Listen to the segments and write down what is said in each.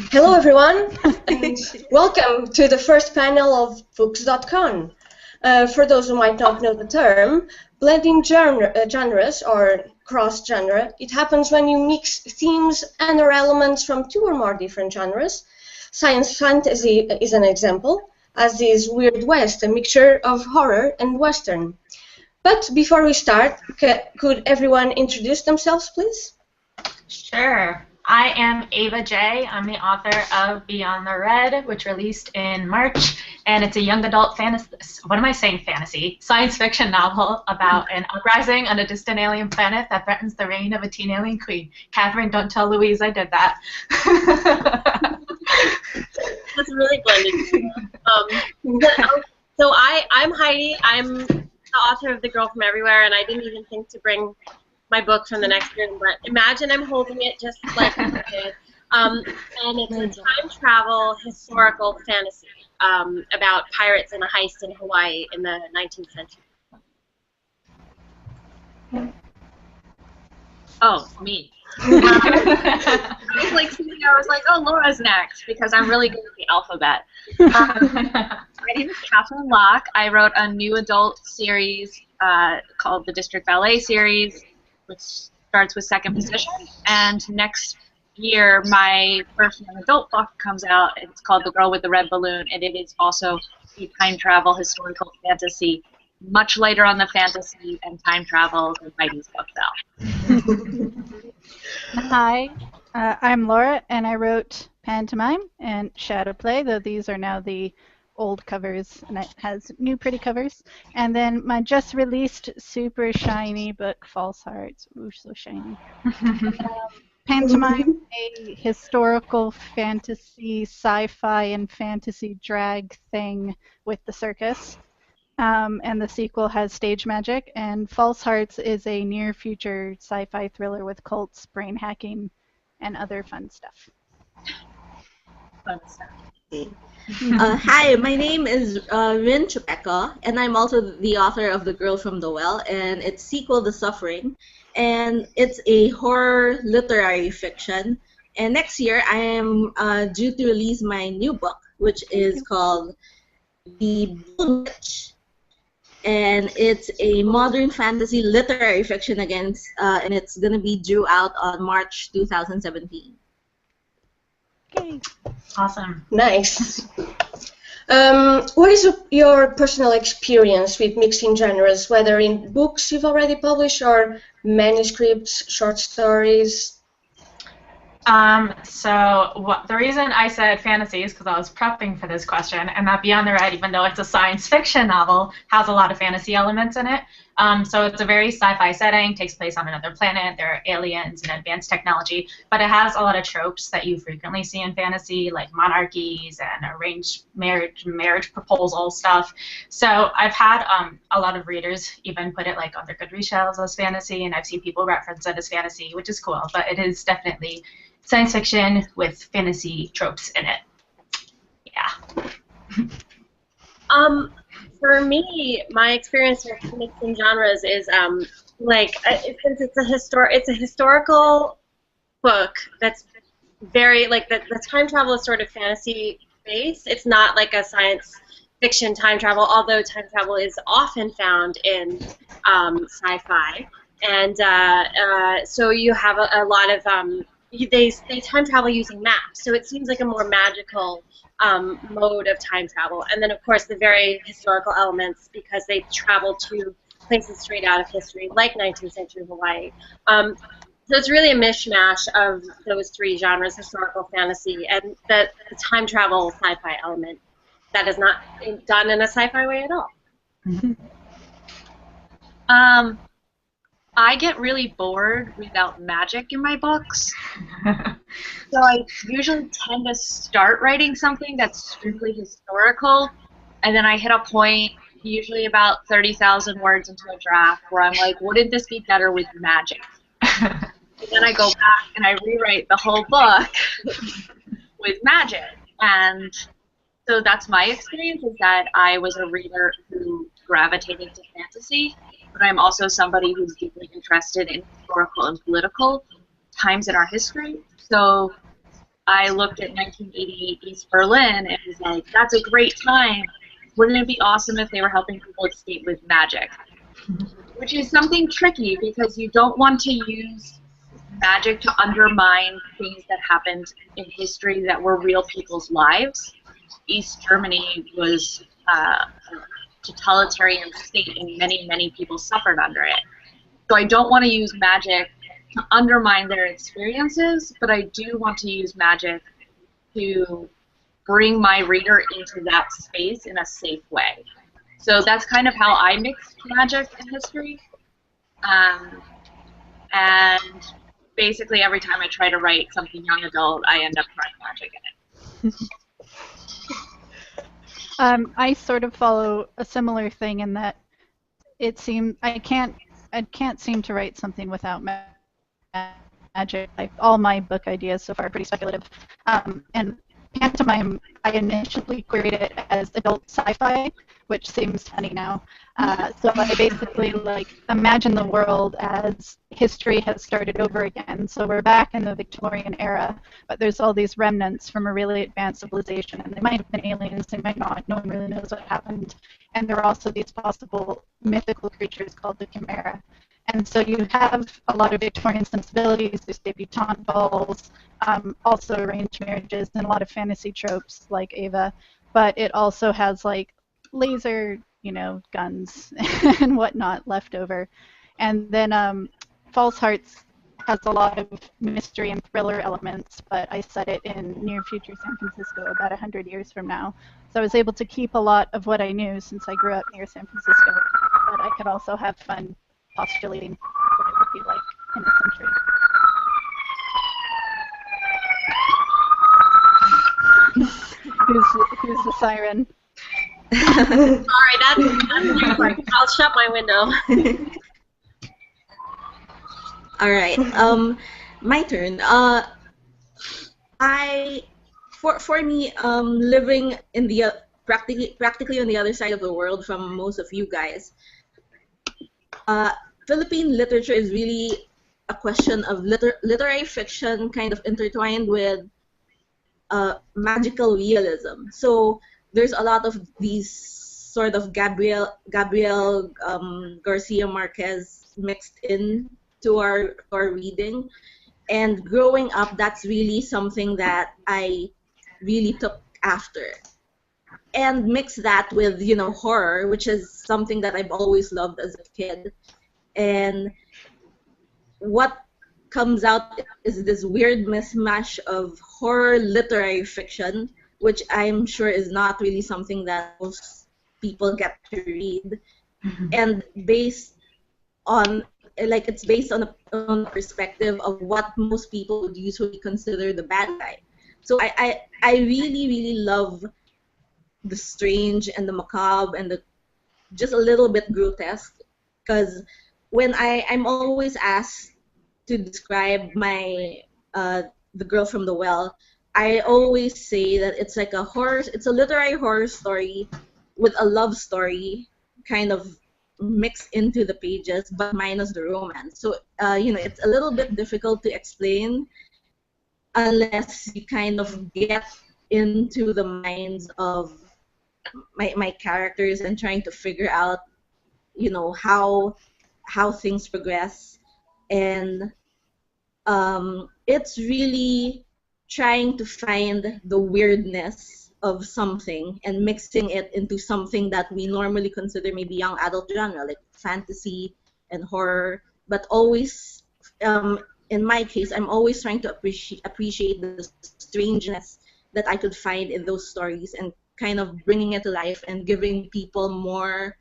Hello everyone, and welcome to the first panel of BooksDotCon. For those who might not know the term, blending genres or cross-genre, it happens when you mix themes and or elements from two or more different genres. Science fantasy is an example, as is Weird West, a mixture of horror and Western. But before we start, could everyone introduce themselves, please? Sure. I am Ava J. I'm the author of Beyond the Red, which released in March, and it's a young adult fantasy, science fiction novel about an uprising on a distant alien planet that threatens the reign of a teen alien queen. Catherine, don't tell Louise I did that. That's really blended. So I'm Heidi. I'm the author of The Girl from Everywhere, and I didn't even think to bring my book from the next room, but imagine I'm holding it just like I did. And it's a time travel historical fantasy about pirates and a heist in Hawaii in the 19th century. Oh, me. I was like, oh, Laura's next, because I'm really good at the alphabet. My name is Catherine Locke. I wrote a new adult series called the District Ballet series, which starts with Second Position. And next year, my first young adult book comes out. It's called The Girl with the Red Balloon, and it is also a time travel historical fantasy, much later on the fantasy and time travel than Heidi's book, though. Hi, I'm Laura, and I wrote Pantomime and Shadow Play, though these are now the old covers, and it has new pretty covers. And then my just released super shiny book, False Hearts. Ooh, so shiny. Pantomime, a historical fantasy, sci-fi, and fantasy drag thing with the circus. And the sequel has stage magic. And False Hearts is a near-future sci-fi thriller with cults, brain hacking, and other fun stuff. Fun stuff. Hi, my name is Rin Chupeka, and I'm also the author of The Girl from the Well, and its sequel, The Suffering, and it's a horror literary fiction. And next year, I am due to release my new book, which is called The Blue Witch, and it's a modern fantasy literary fiction and it's going to be due out on March 2017. Okay. Awesome. Nice. What is your personal experience with mixing genres, whether in books you've already published or manuscripts, short stories? The reason I said fantasy is because I was prepping for this question, and that Beyond the Red, even though it's a science fiction novel, has a lot of fantasy elements in it. So it's a very sci-fi setting, takes place on another planet, there are aliens and advanced technology, but it has a lot of tropes that you frequently see in fantasy, like monarchies and arranged marriage proposal stuff. So I've had a lot of readers even put it like on their Goodreads shelves as fantasy, and I've seen people reference it as fantasy, which is cool, but it is definitely science fiction with fantasy tropes in it. Yeah. For me, my experience with mixing genres is since it's a historical book that's very the time travel is sort of fantasy based. It's not like a science fiction time travel, although time travel is often found in sci-fi, and so you have a lot of they time travel using maps, so it seems like a more magical mode of time travel. And then, of course, the very historical elements, because they travel to places straight out of history, like 19th century Hawaii. So it's really a mishmash of those three genres, historical, fantasy, and the time travel sci-fi element that is not done in a sci-fi way at all. I get really bored without magic in my books. So I usually tend to start writing something that's strictly historical, and then I hit a point, usually about 30,000 words into a draft, where I'm like, wouldn't this be better with magic? And then I go back and I rewrite the whole book with magic. And so that's my experience, is that I was a reader who gravitated to fantasy, but I'm also somebody who's deeply interested in historical and political times in our history. So I looked at 1988 East Berlin and was like, that's a great time. Wouldn't it be awesome if they were helping people escape with magic? Which is something tricky because you don't want to use magic to undermine things that happened in history that were real people's lives. East Germany was a totalitarian state and many, many people suffered under it. So I don't want to use magic to undermine their experiences, but I do want to use magic to bring my reader into that space in a safe way. So that's kind of how I mix magic and history. And basically every time I try to write something young adult, I end up throwing magic in it. I sort of follow a similar thing in that it seems I can't seem to write something without magic. Like all my book ideas so far are pretty speculative. And pantomime, I initially queried it as adult sci-fi, which seems funny now. So I basically imagine the world as history has started over again. So we're back in the Victorian era, but there's all these remnants from a really advanced civilization, and they might have been aliens, they might not. No one really knows what happened. And there are also these possible mythical creatures called the Chimera. And so you have a lot of Victorian sensibilities. There's debutante balls, also arranged marriages, and a lot of fantasy tropes like Ava. But it also has laser, guns and whatnot left over. And then False Hearts has a lot of mystery and thriller elements, but I set it in near future San Francisco about 100 years from now. So I was able to keep a lot of what I knew since I grew up near San Francisco, but I could also have fun postulating what it would be like in a century. Who's the siren? Sorry, that's your part. I'll shut my window. All right. My turn. For me, living in the practically on the other side of the world from most of you guys, Philippine literature is really a question of literary fiction kind of intertwined with magical realism. So there's a lot of these sort of Gabriel Garcia Marquez mixed in to our reading. And growing up, that's really something that I really took after. And mix that with, horror, which is something that I've always loved as a kid. And what comes out is this weird mismatch of horror literary fiction, which I'm sure is not really something that most people get to read, and based on it's based on a perspective of what most people would usually consider the bad guy. So I really, really love the strange and the macabre and the just a little bit grotesque, because when I'm always asked to describe my The Girl from the Well, I always say that it's like it's a literary horror story with a love story kind of mixed into the pages, but minus the romance. So it's a little bit difficult to explain unless you kind of get into the minds of my characters and trying to figure out how things progress. And it's really trying to find the weirdness of something and mixing it into something that we normally consider maybe young adult genre, like fantasy and horror, but always, in my case, I'm always trying to appreciate the strangeness that I could find in those stories and kind of bringing it to life and giving people more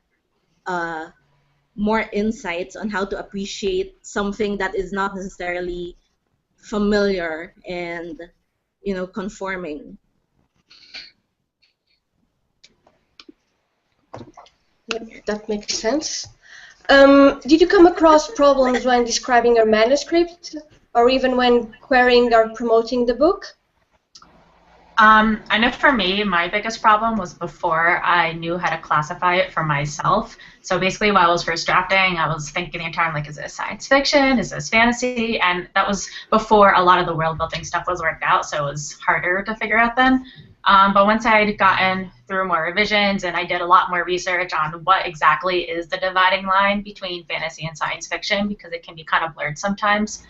insights on how to appreciate something that is not necessarily familiar and conforming. That makes sense. Did you come across problems when describing your manuscript, or even when querying or promoting the book? I know for me, my biggest problem was before I knew how to classify it for myself. So basically, while I was first drafting, I was thinking the entire time, like, is this science fiction? Is this fantasy? And that was before a lot of the world building stuff was worked out, so it was harder to figure out then. But once I'd gotten through more revisions and I did a lot more research on what exactly is the dividing line between fantasy and science fiction, because it can be kind of blurred sometimes,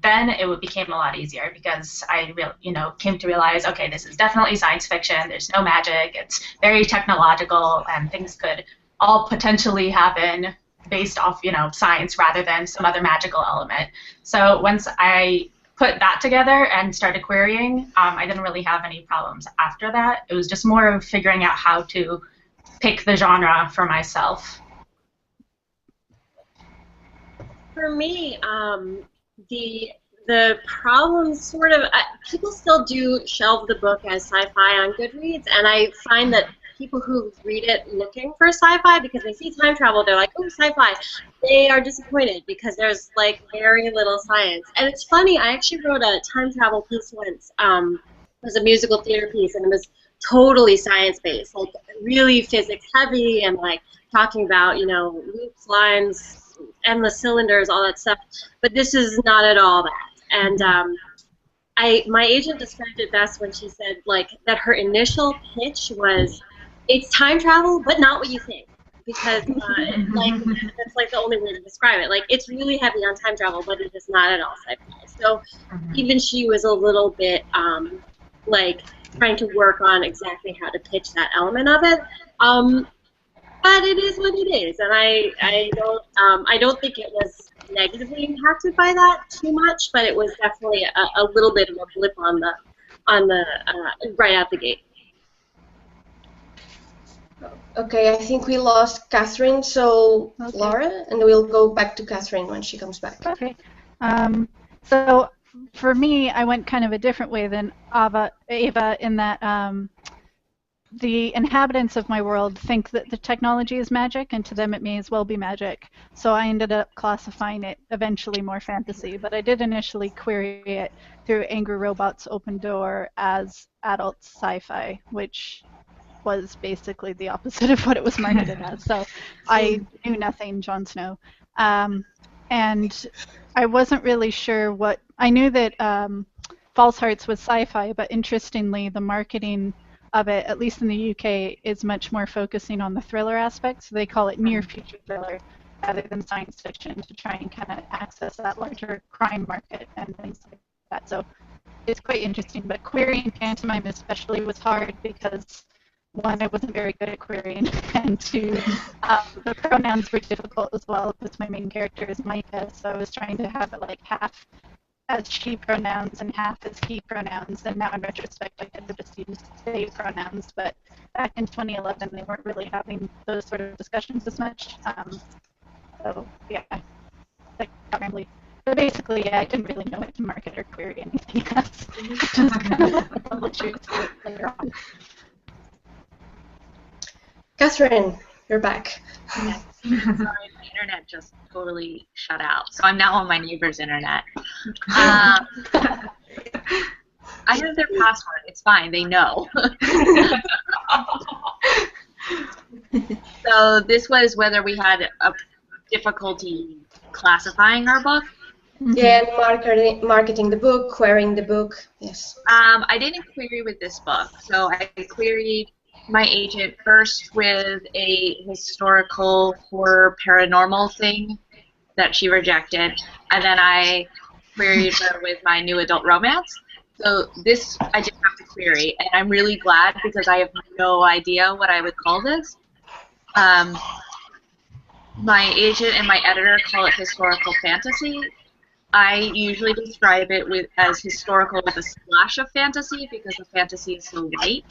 then it became a lot easier because I came to realize, okay, this is definitely science fiction. There's no magic. It's very technological, and things could all potentially happen based off science rather than some other magical element. So once I put that together and started querying, I didn't really have any problems after that. It was just more of figuring out how to pick the genre for myself. For me, the problem sort of people still do shelve the book as sci-fi on Goodreads, and I find that people who read it looking for sci-fi because they see time travel, they're like, oh, sci-fi. They are disappointed because there's like very little science. And it's funny, I actually wrote a time travel piece once. It was a musical theater piece, and it was totally science-based, like really physics-heavy, and like talking about loops, lines, endless cylinders, all that stuff. But this is not at all that. And my agent described it best when she said like that her initial pitch was, it's time travel, but not what you think, because like that's like the only way to describe it. Like it's really heavy on time travel, but it is not at all sci-fi. So even she was a little bit like trying to work on exactly how to pitch that element of it. But it is what it is, and I don't think it was negatively impacted by that too much, but it was definitely a little bit of a blip on the right out the gate. Okay, I think we lost Catherine, so okay. Laura, and we'll go back to Catherine when she comes back. Okay. So for me, I went kind of a different way than Ava in that the inhabitants of my world think that the technology is magic, and to them it may as well be magic. So I ended up classifying it eventually more fantasy, but I did initially query it through Angry Robots Open Door as adult sci-fi, which was basically the opposite of what it was marketed as. So I knew nothing Jon Snow. And I wasn't really sure what... I knew that False Hearts was sci-fi, but interestingly, the marketing of it, at least in the UK, is much more focusing on the thriller aspect. So they call it near future thriller rather than science fiction, to try and kind of access that larger crime market and things like that. So it's quite interesting. But querying pantomime especially was hard because, one, I wasn't very good at querying, and two, the pronouns were difficult as well because my main character is Micah, so I was trying to have it like half as she pronouns and half as he pronouns, and now in retrospect I could have just used they pronouns, but back in 2011 they weren't really having those sort of discussions as much. So yeah, like rambly. But basically, yeah, I didn't really know what to market or query anything else. Just kind of let the publishers do it later on. Catherine, you're back. Yes. Sorry, my internet just totally shut out. So I'm now on my neighbor's internet. I have their password. It's fine. They know. So this was whether we had a difficulty classifying our book. Yeah, and marketing the book, querying the book. Yes. I didn't query with this book. So I queried my agent first with a historical horror paranormal thing that she rejected, and then I queried her with my new adult romance. So this I didn't have to query, and I'm really glad because I have no idea what I would call this. My agent and my editor call it historical fantasy. I usually describe it as historical with a splash of fantasy because the fantasy is so light.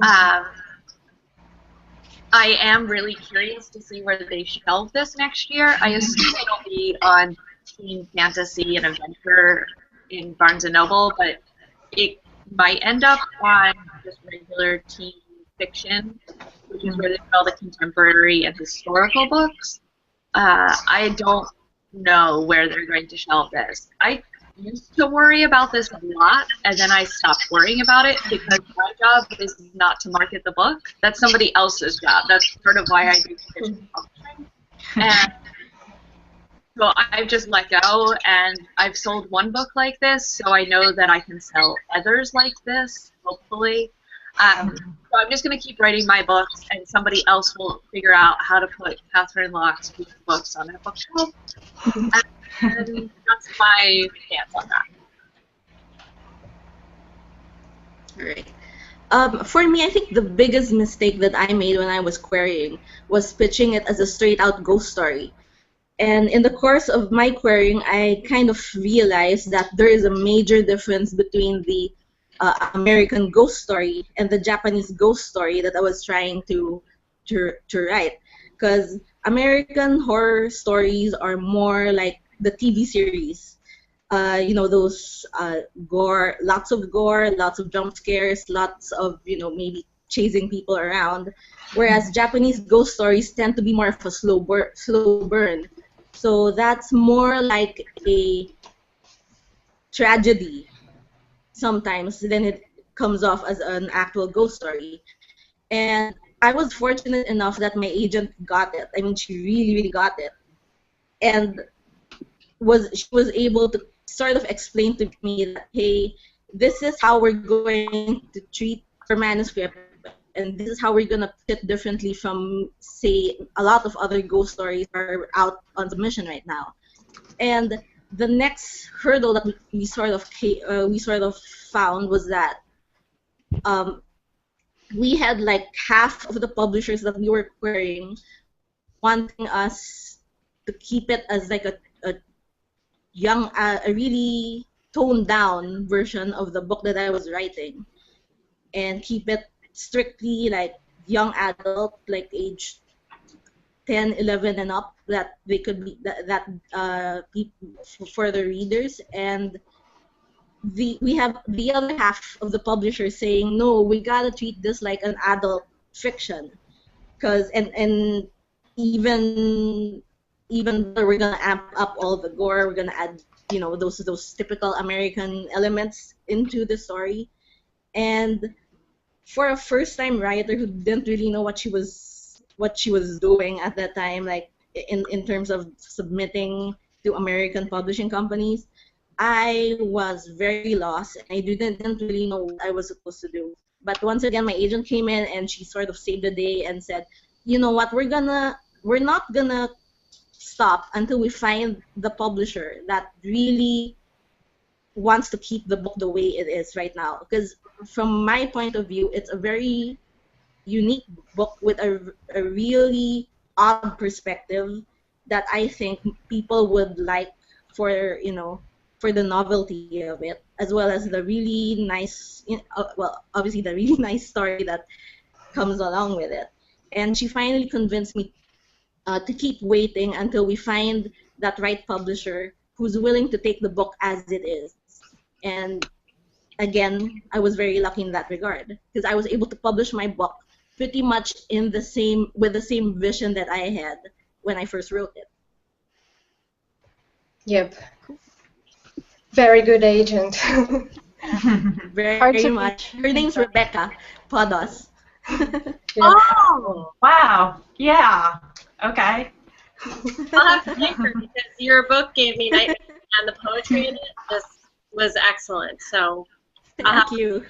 I am really curious to see where they shelve this next year. I assume it'll be on teen fantasy and adventure in Barnes & Noble, but it might end up on just regular teen fiction, which is where they put all the contemporary and historical books. I don't know where they're going to shelve this. I used to worry about this a lot, and then I stopped worrying about it because my job is not to market the book. That's somebody else's job. That's sort of why I do fiction publishing. And so I've just let go, and I've sold one book like this, so I know that I can sell others like this, hopefully. So I'm just going to keep writing my books, and somebody else will figure out how to put Catherine Locke's books on a bookshelf. And that's my stance on that. All right. For me, I think the biggest mistake that I made when I was querying was pitching it as a straight-out ghost story. And in the course of my querying, I kind of realized that there is a major difference between the American ghost story and the Japanese ghost story that I was trying to write. Because American horror stories are more like the TV series. You know, those gore, lots of jump scares, lots of, you know, maybe chasing people around. Whereas Japanese ghost stories tend to be more of a slow burn. So that's more like a tragedy sometimes, then it comes off as an actual ghost story. And I was fortunate enough that my agent got it. I mean, she really, really got it. And she was able to sort of explain to me that, hey, this is how we're going to treat our manuscript, and this is how we're going to fit differently from, say, a lot of other ghost stories are out on submission right now. And the next hurdle that we sort of found was that we had like half of the publishers that we were querying wanting us to keep it as like a really toned down version of the book that I was writing, and keep it strictly like young adult, like age 10, 11 and up, that they could be for the readers. And we have the other half of the publishers saying, no, we gotta treat this like an adult fiction, because and even though we're gonna amp up all the gore, we're gonna add, you know, those typical American elements into the story. And for a first-time writer who didn't really know what she was doing at that time, like in terms of submitting to American publishing companies, I was very lost, and I didn't really know what I was supposed to do. But once again, my agent came in and she sort of saved the day and said, you know what, we're not gonna stop until we find the publisher that really wants to keep the book the way it is right now. Because from my point of view, it's a very unique book with a really odd perspective that I think people would like for, you know, for the novelty of it, as well as the really nice, well, obviously the really nice story that comes along with it. And she finally convinced me to keep waiting until we find that right publisher who's willing to take the book as it is. And again, I was very lucky in that regard, because I was able to publish my book pretty much with the same vision that I had when I first wrote it. Yep. Very good agent. very much. Her name's Rebecca Podos. Yeah. Oh, wow. Yeah. Okay. I'll have to thank her because your book gave me nightmares, and the poetry in it just was excellent. So Thank you.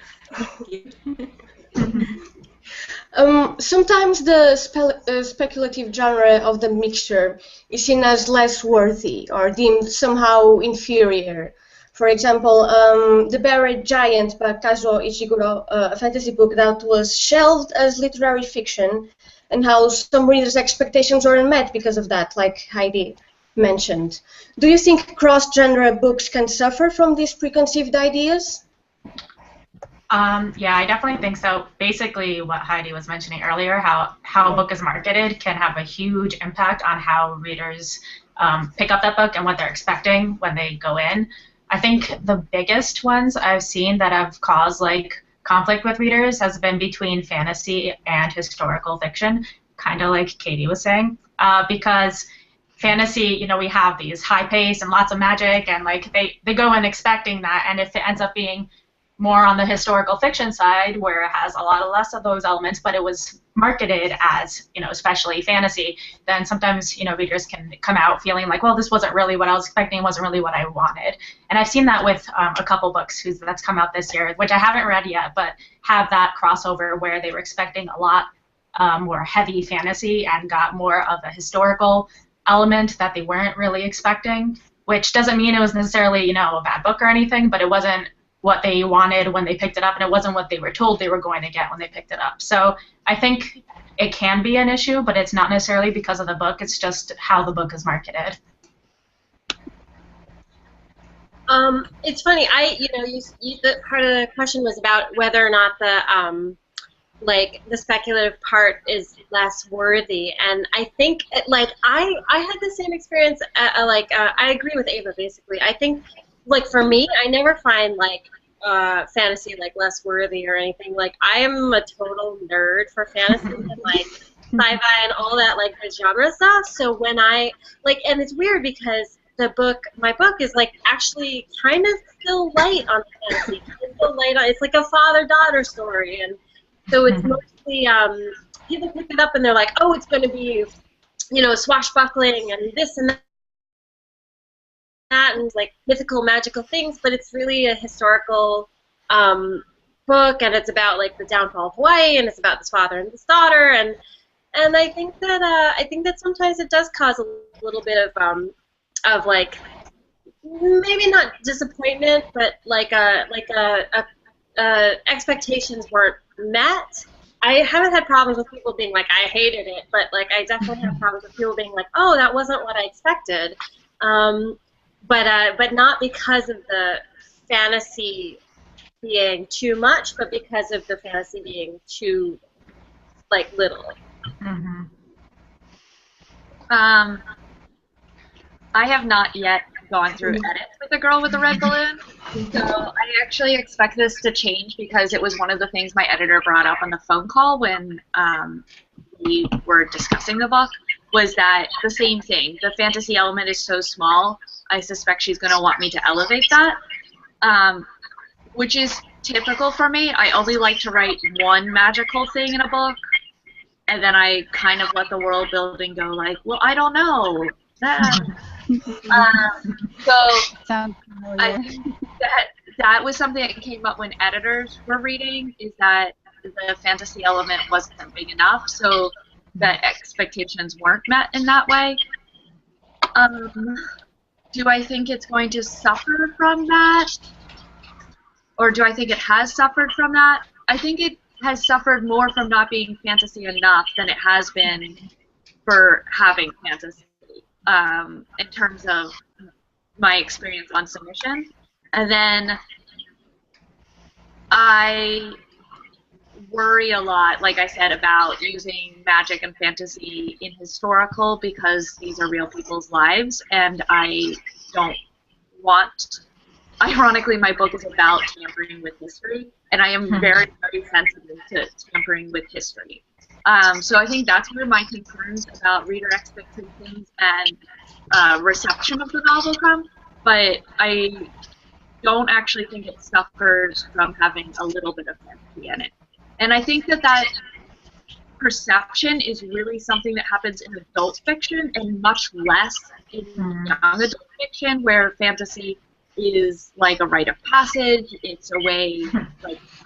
Sometimes the speculative genre of the mixture is seen as less worthy or deemed somehow inferior. For example, The Buried Giant by Kazuo Ishiguro, a fantasy book that was shelved as literary fiction, and how some readers' expectations were unmet because of that, like Heidi mentioned. Do you think cross-genre books can suffer from these preconceived ideas? Yeah, I definitely think so. Basically, what Heidi was mentioning earlier, how a book is marketed can have a huge impact on how readers pick up that book and what they're expecting when they go in. I think the biggest ones I've seen that have caused like conflict with readers has been between fantasy and historical fiction, kind of like Katie was saying, because fantasy, you know, we have these high pace and lots of magic, and like they go in expecting that, and if it ends up being more on the historical fiction side, where it has a lot less of those elements, but it was marketed as, you know, especially fantasy, then sometimes, you know, readers can come out feeling like, well, this wasn't really what I was expecting, it wasn't really what I wanted. And I've seen that with a couple books that's come out this year, which I haven't read yet, but have that crossover where they were expecting a lot more heavy fantasy and got more of a historical element that they weren't really expecting, which doesn't mean it was necessarily, you know, a bad book or anything, but it wasn't what they wanted when they picked it up, and it wasn't what they were told they were going to get when they picked it up. So I think it can be an issue, but it's not necessarily because of the book, it's just how the book is marketed. It's funny, the part of the question was about whether or not the the speculative part is less worthy, and I think I had the same experience. I agree with Ava basically. I think for me, I never find fantasy less worthy or anything. I am a total nerd for fantasy and sci-fi and all that the genre stuff. So when I and it's weird because my book is actually kind of still light on fantasy. It's still light on. It's like a father-daughter story, and so it's mostly people pick it up and they're like, oh, it's going to be, swashbuckling and this and that and mythical, magical things, but it's really a historical book, and it's about the downfall of Hawaii, and it's about this father and this daughter, and I think that sometimes it does cause a little bit of maybe not disappointment, but expectations weren't met. I haven't had problems with people being like, I hated it, but I definitely have problems with people being like, oh, that wasn't what I expected. But not because of the fantasy being too much, but because of the fantasy being too little. Mm-hmm. I have not yet gone through edits with The Girl with the Red Balloon, so I actually expect this to change because it was one of the things my editor brought up on the phone call when we were discussing the book, was that the same thing. The fantasy element is so small, I suspect she's going to want me to elevate that, which is typical for me. I only like to write one magical thing in a book, and then I kind of let the world building go well, I don't know. So Sounds I think that was something that came up when editors were reading, is that the fantasy element wasn't big enough, so the expectations weren't met in that way. Do I think it's going to suffer from that? Or do I think it has suffered from that? I think it has suffered more from not being fantasy enough than it has been for having fantasy, in terms of my experience on submission. And then I worry a lot, like I said, about using magic and fantasy in historical because these are real people's lives, and I don't want... Ironically, my book is about tampering with history, and I am very, very sensitive to tampering with history. So I think that's where my concerns about reader expectations and reception of the novel come, but I don't actually think it suffers from having a little bit of fantasy in it. And I think that perception is really something that happens in adult fiction and much less in young adult fiction, where fantasy is like a rite of passage. It's a way,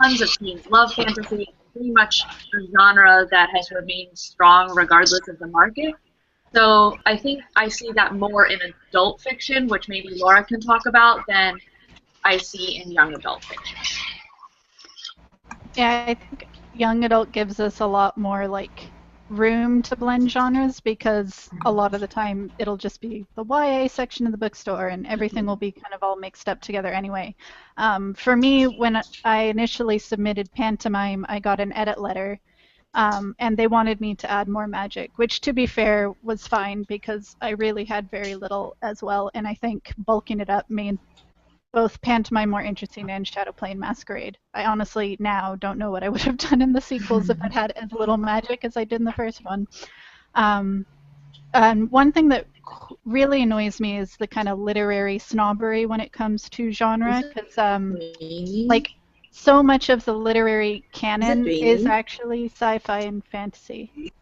tons of teens love fantasy. It's pretty much a genre that has remained strong regardless of the market. So I think I see that more in adult fiction, which maybe Laura can talk about, than I see in young adult fiction. Yeah, I think young adult gives us a lot more room to blend genres, because a lot of the time it'll just be the YA section of the bookstore and everything will be kind of all mixed up together anyway. For me, when I initially submitted Pantomime, I got an edit letter, and they wanted me to add more magic, which, to be fair, was fine because I really had very little as well, and I think bulking it up made both Pantomime more interesting and Shadowplay and Masquerade. I honestly now don't know what I would have done in the sequels if I'd had as little magic as I did in the first one. One thing that really annoys me is the kind of literary snobbery when it comes to genre, because like so much of the literary canon is actually sci-fi and fantasy.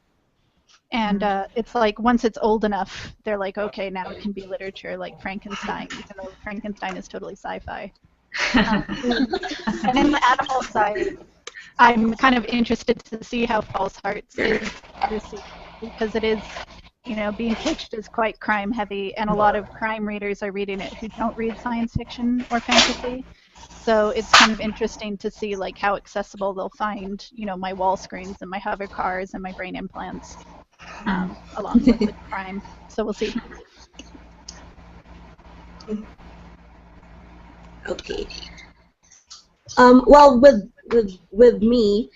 And it's like once it's old enough, they're like, okay, now it can be literature, like Frankenstein, even though Frankenstein is totally sci-fi. And in the animal side, I'm kind of interested to see how False Hearts is received, because it is, you know, being pitched as quite crime heavy, and a lot of crime readers are reading it who don't read science fiction or fantasy. So it's kind of interesting to see like how accessible they'll find, you know, my wall screens and my hover cars and my brain implants, along with the crime. So we'll see. Okay. Well, with me,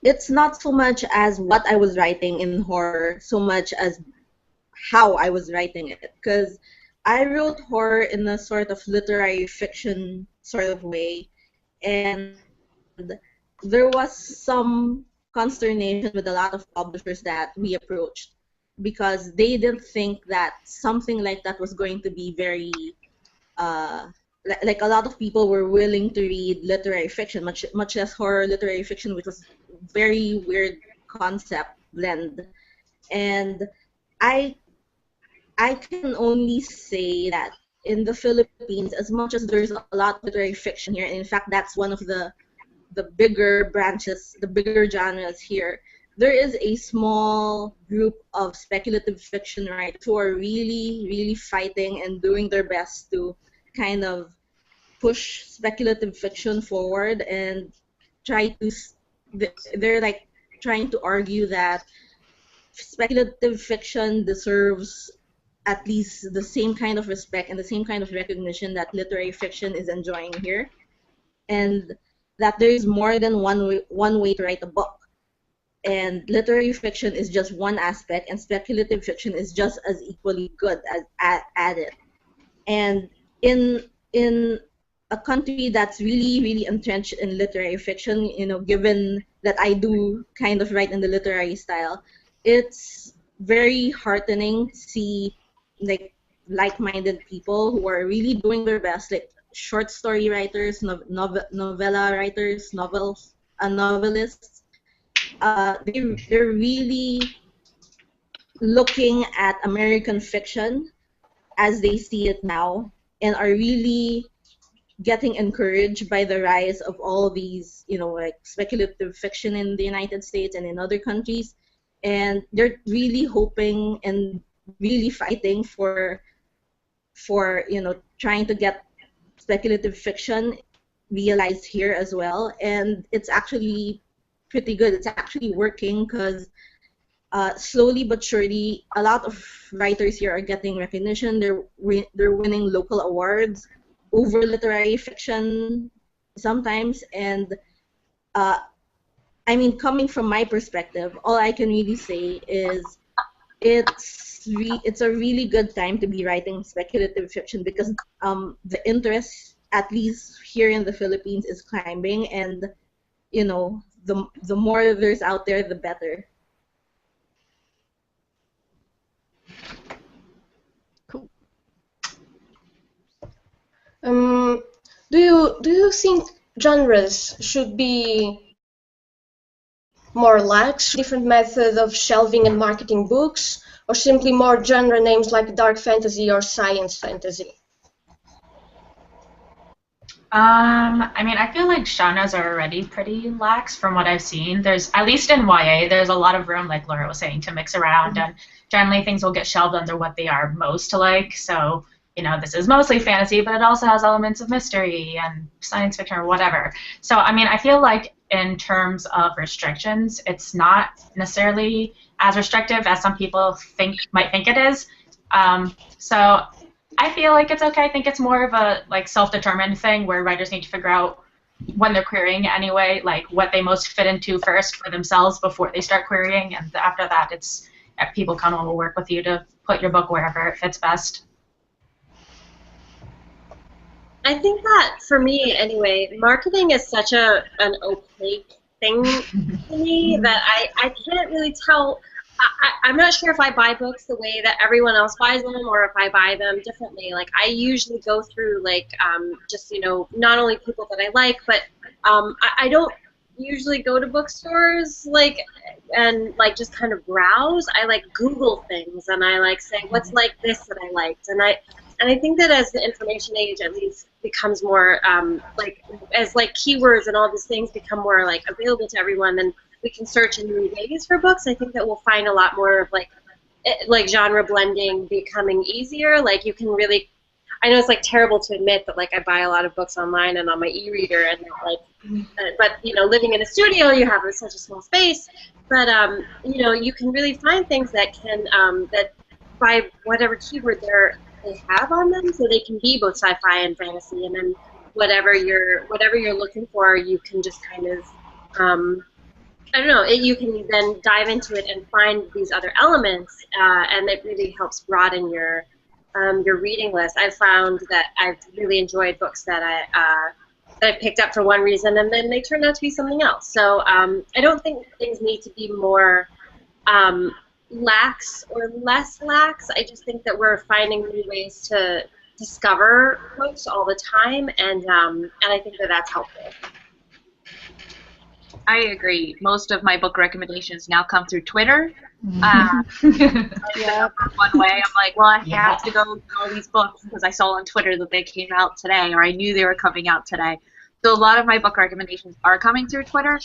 it's not so much as what I was writing in horror, so much as how I was writing it. Because I wrote horror in a sort of literary fiction sort of way, and there was some consternation with a lot of publishers that we approached, because they didn't think that something like that was going to be very like a lot of people were willing to read literary fiction, much less horror literary fiction, which was very weird concept blend. And I can only say that in the Philippines, as much as there's a lot of literary fiction here, and in fact that's one of the bigger branches, the bigger genres here, there is a small group of speculative fiction writers who are really, really fighting and doing their best to kind of push speculative fiction forward and they're like trying to argue that speculative fiction deserves at least the same kind of respect and the same kind of recognition that literary fiction is enjoying here, and that there is more than one way to write a book. And literary fiction is just one aspect, and speculative fiction is just as equally good as at it. And in a country that's really, really entrenched in literary fiction, you know, given that I do kind of write in the literary style, it's very heartening to see like-minded people who are really doing their best, like short story writers, novella writers, novelists. They're really looking at American fiction as they see it now, and are really getting encouraged by the rise of all these, you know, like speculative fiction in the United States and in other countries, and they're really hoping and really fighting for you know, trying to get speculative fiction realized here as well. And it's actually pretty good. It's actually working, because slowly but surely a lot of writers here are getting recognition. They're winning local awards over literary fiction sometimes. And I mean, coming from my perspective, all I can really say is it's a really good time to be writing speculative fiction, because the interest, at least here in the Philippines, is climbing, and you know, the more there's out there, the better. Cool. Do you think genres should be more lax, different method of shelving and marketing books, or simply more genre names like dark fantasy or science fantasy? I mean, I feel like genres are already pretty lax from what I've seen. There's, at least in YA, there's a lot of room, like Laura was saying, to mix around, and generally things will get shelved under what they are most like. So, you know, this is mostly fantasy, but it also has elements of mystery and science fiction or whatever. So, I mean, I feel like in terms of restrictions, it's not necessarily as restrictive as some people might think it is. So I feel like it's okay. I think it's more of a like self-determined thing where writers need to figure out when they're querying anyway, like what they most fit into first for themselves before they start querying, and after that, it's people kind of will work with you to put your book wherever it fits best. I think that for me, anyway, marketing is such an opaque thing to me that I can't really tell. I'm not sure if I buy books the way that everyone else buys them or if I buy them differently. Like I usually go through like just not only people that I like, but I don't usually go to bookstores and just kind of browse. I like Google things and I like say what's like this that I liked, and I think that as the information age at least becomes more as keywords and all these things become more like available to everyone, then we can search in new ways for books. I think that we'll find a lot more of like genre blending becoming easier. Like you can really, I know it's like terrible to admit that like I buy a lot of books online and on my e-reader and but living in a studio you have such a small space, but you can really find things that can that by whatever keyword they have on them, so they can be both sci-fi and fantasy, and then whatever you're looking for, you can just kind of I don't know. You can then dive into it and find these other elements, and it really helps broaden your reading list. I've found that I've really enjoyed books that I picked up for one reason, and then they turned out to be something else. So I don't think things need to be more lax or less lax. I just think that we're finding new ways to discover books all the time, and I think that that's helpful. I agree. Most of my book recommendations now come through Twitter. Yeah. One way, I'm like, well, I have to go get all these books because I saw on Twitter that they came out today, or I knew they were coming out today. So a lot of my book recommendations are coming through Twitter.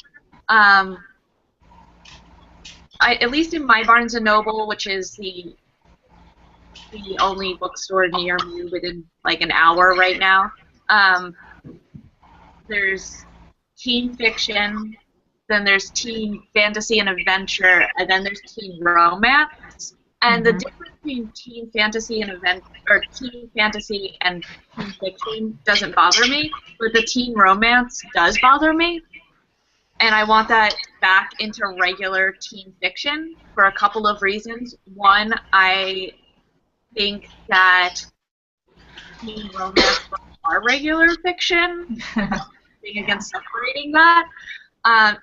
At least in my Barnes & Noble, which is the only bookstore near me within like an hour right now, there's teen fiction, then there's teen fantasy and adventure, and then there's teen romance. And the difference between teen fantasy and teen fantasy and teen fiction doesn't bother me, but the teen romance does bother me. And I want that back into regular teen fiction for a couple of reasons. One, I think that teen romance are regular fiction. Being against separating that.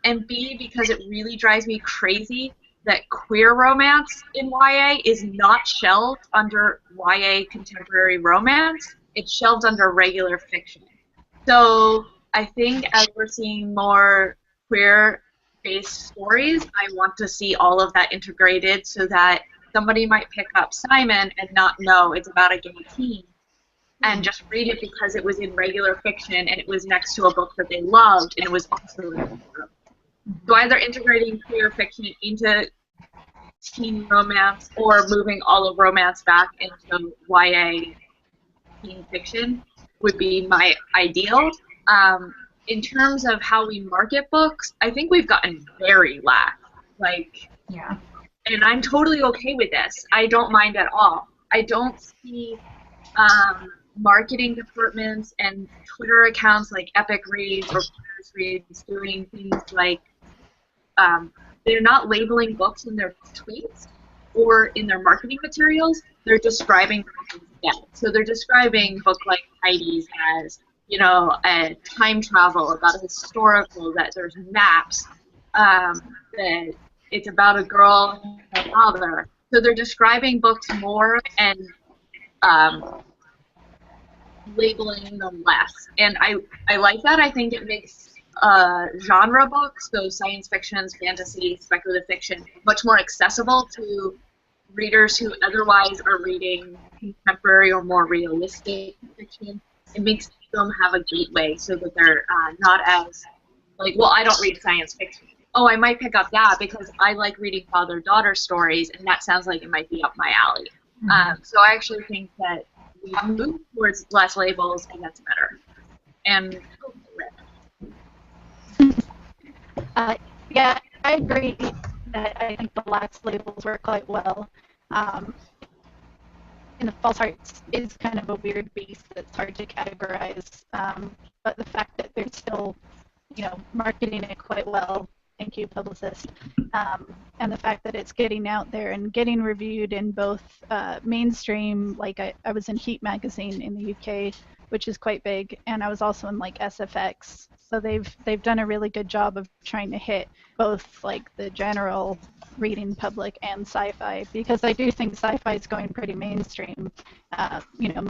And B, because it really drives me crazy that queer romance in YA is not shelved under YA contemporary romance. It's shelved under regular fiction. So I think as we're seeing more queer-based stories, I want to see all of that integrated so that somebody might pick up Simon and not know it's about a gay teen and just read it because it was in regular fiction and it was next to a book that they loved and it was also in So either integrating queer fiction into teen romance or moving all of romance back into YA teen fiction would be my ideal. In terms of how we market books, I think we've gotten very lax. And I'm totally okay with this. I don't mind at all. I don't see marketing departments and Twitter accounts like Epic Reads or Paris Reads doing things like they're not labeling books in their tweets or in their marketing materials. They're describing books instead. So they're describing a book like Heidi's as, a time travel about a historical, that there's maps, that it's about a girl and her father. So they're describing books more and labeling them less. And I like that. I think it makes genre books, so science fiction, fantasy, speculative fiction, much more accessible to readers who otherwise are reading contemporary or more realistic fiction. It makes them have a gateway so that they're not as like, well, I don't read science fiction. Oh, I might pick up that because I like reading father-daughter stories, and that sounds like it might be up my alley. So I actually think that we move towards less labels, and that's better. And yeah, I agree that I think the lax labels work quite well. And the False Hearts is kind of a weird beast that's hard to categorize. But the fact that they're still, marketing it quite well, thank you, publicist, and the fact that it's getting out there and getting reviewed in both mainstream, like I was in Heat magazine in the UK, which is quite big, and I was also in like SFX, So they've done a really good job of trying to hit both like the general reading public and sci-fi, because I do think sci-fi is going pretty mainstream.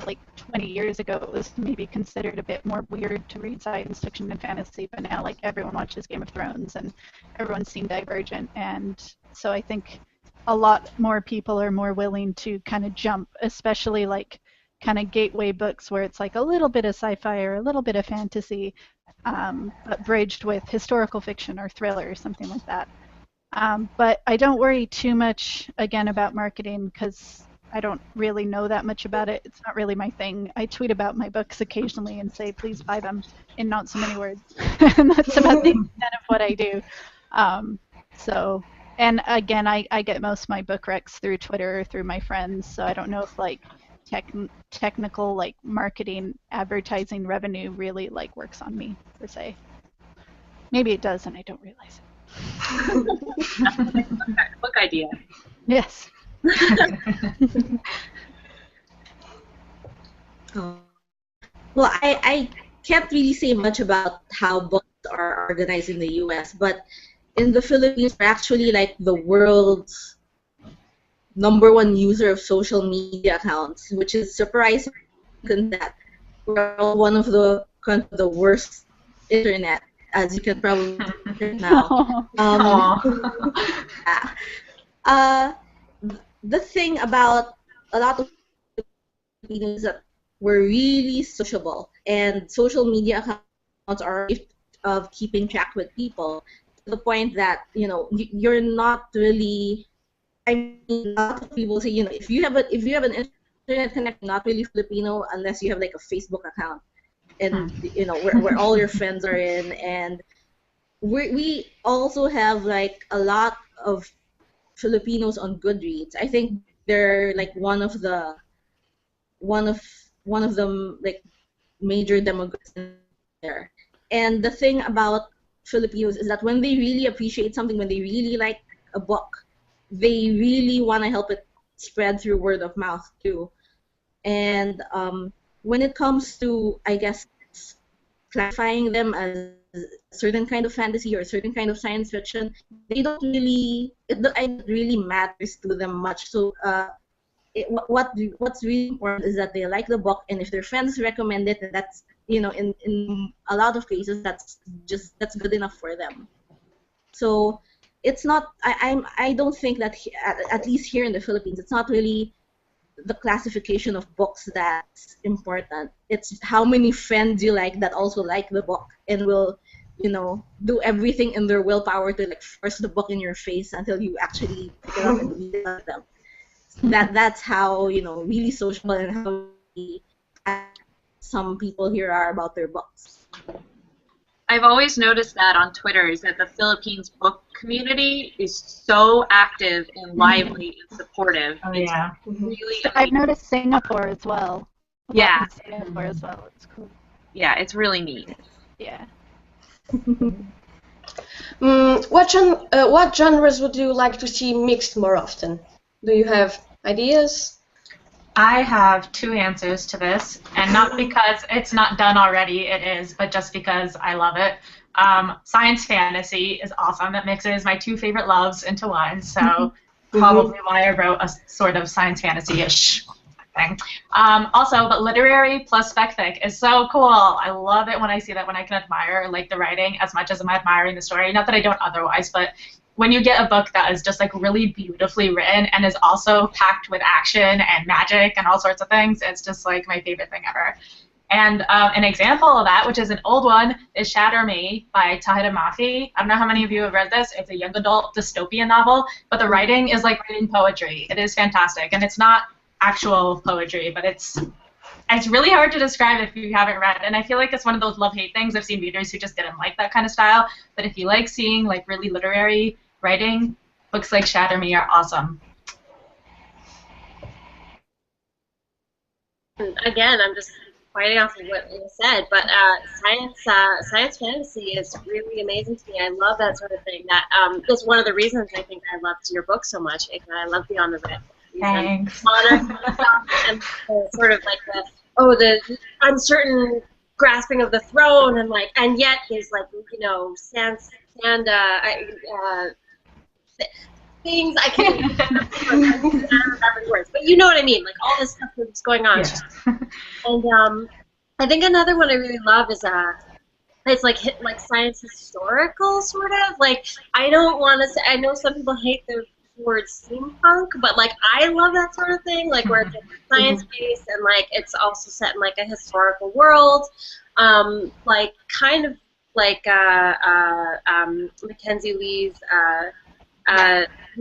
Like 20 years ago it was maybe considered a bit more weird to read science fiction and fantasy, but now like everyone watches Game of Thrones and everyone's seen Divergent, and so I think a lot more people are more willing to kind of jump, especially like kind of gateway books where it's like a little bit of sci-fi or a little bit of fantasy, but bridged with historical fiction or thriller or something like that. But I don't worry too much, again, about marketing because I don't really know that much about it. It's not really my thing. I tweet about my books occasionally and say, please buy them in not so many words. And that's about the extent of what I do. And again, I get most of my book recs through Twitter or through my friends, so I don't know if like technical like marketing, advertising revenue really like works on me per se. Maybe it does and I don't realize it. Book idea. Yes. Well, I can't really say much about how books are organized in the US, but in the Philippines, we're actually like the world's #1 user of social media accounts, which is surprising that we're one of the worst internet, as you can probably hear now. The thing about a lot of Filipinos is that we're really sociable, and social media accounts are a gift of keeping track with people to the point that you're not really. I mean, a lot of people say if you have an internet connection, not really Filipino unless you have like a Facebook account, and where all your friends are in, and we also have like a lot of Filipinos on Goodreads. I think they're like one of the like major demographics there. And the thing about Filipinos is that when they really appreciate something, when they really like a book, they really want to help it spread through word of mouth too. And when it comes to, I guess, classifying them as a certain kind of fantasy or a certain kind of science fiction, it really matters to them much. So what's really important is that they like the book, and if their friends recommend it, and that's in a lot of cases that's good enough for them. So it's not. I don't think that at least here in the Philippines, it's not really the classification of books that's important. It's how many friends you like that also like the book and will do everything in their willpower to like force the book in your face until you actually pick it up and read it with them. That's how really social and how some people here are about their books. I've always noticed that on Twitter is that the Philippines book community is so active and lively and supportive. Oh, yeah. It's really I've noticed Singapore as well. Yeah. Singapore as well. It's cool. Yeah, it's really neat. Yeah. What genres would you like to see mixed more often? Do you have ideas? I have 2 answers to this, and not because it's not done already, it is, but just because I love it. Science fantasy is awesome. It mixes my 2 favorite loves into one, so probably why I wrote a sort of science fantasy-ish thing. Also, but literary plus spec-fic is so cool. I love it when I see that, when I can admire like the writing as much as I'm admiring the story. Not that I don't otherwise, but when you get a book that is just like really beautifully written and is also packed with action and magic and all sorts of things, it's just like my favorite thing ever. And an example of that, which is an old one, is Shatter Me by Tahira Mafi. I don't know how many of you have read this. It's a young adult dystopian novel, but the writing is like reading poetry. It is fantastic, and it's not actual poetry, but it's really hard to describe if you haven't read. And I feel like it's one of those love-hate things. I've seen readers who just didn't like that kind of style, but if you like seeing like really literary writing, books like Shatter Me are awesome. Again, I'm just fighting off of what you said, but science fantasy is really amazing to me. I love that sort of thing. That's one of the reasons I think I loved your book so much. I love Beyond the Red. Thanks. And sort of like the uncertain grasping of the throne, and yet there's things I can't remember the words, but you know what I mean. Like all this stuff that's going on. Yeah. And I think another one I really love is it's like science historical sort of. Like I don't want to say. I know some people hate the word steampunk, but like I love that sort of thing. Like where it's science based and like it's also set in like a historical world. Like kind of like Mackenzie Lee's.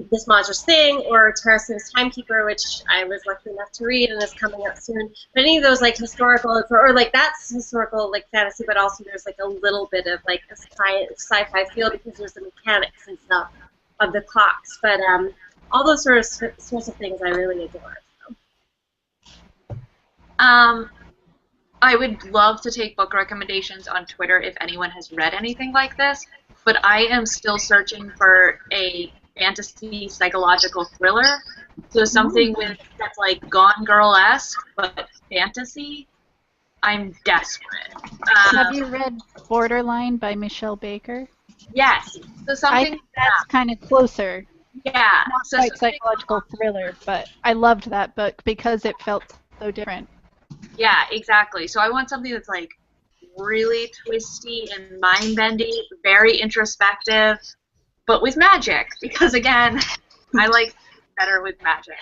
This Monstrous Thing, or Terrason's Timekeeper, which I was lucky enough to read and is coming out soon. But any of those like historical, or like that's historical like fantasy, but also there's like a little bit of like a sci-fi feel because there's the mechanics and stuff of the clocks. But all those sorts of things I really adore. So. I would love to take book recommendations on Twitter if anyone has read anything like this, but I am still searching for a fantasy psychological thriller. So something that's like Gone Girl-esque, but fantasy. I'm desperate. Have you read Borderline by Michelle Baker? Yes. So I something think that's kind of closer. Yeah. Not So quite psychological thriller, but I loved that book because it felt so different. yeah, exactly. So I want something that's like really twisty and mind-bending, very introspective, but with magic, because again, I like better with magic.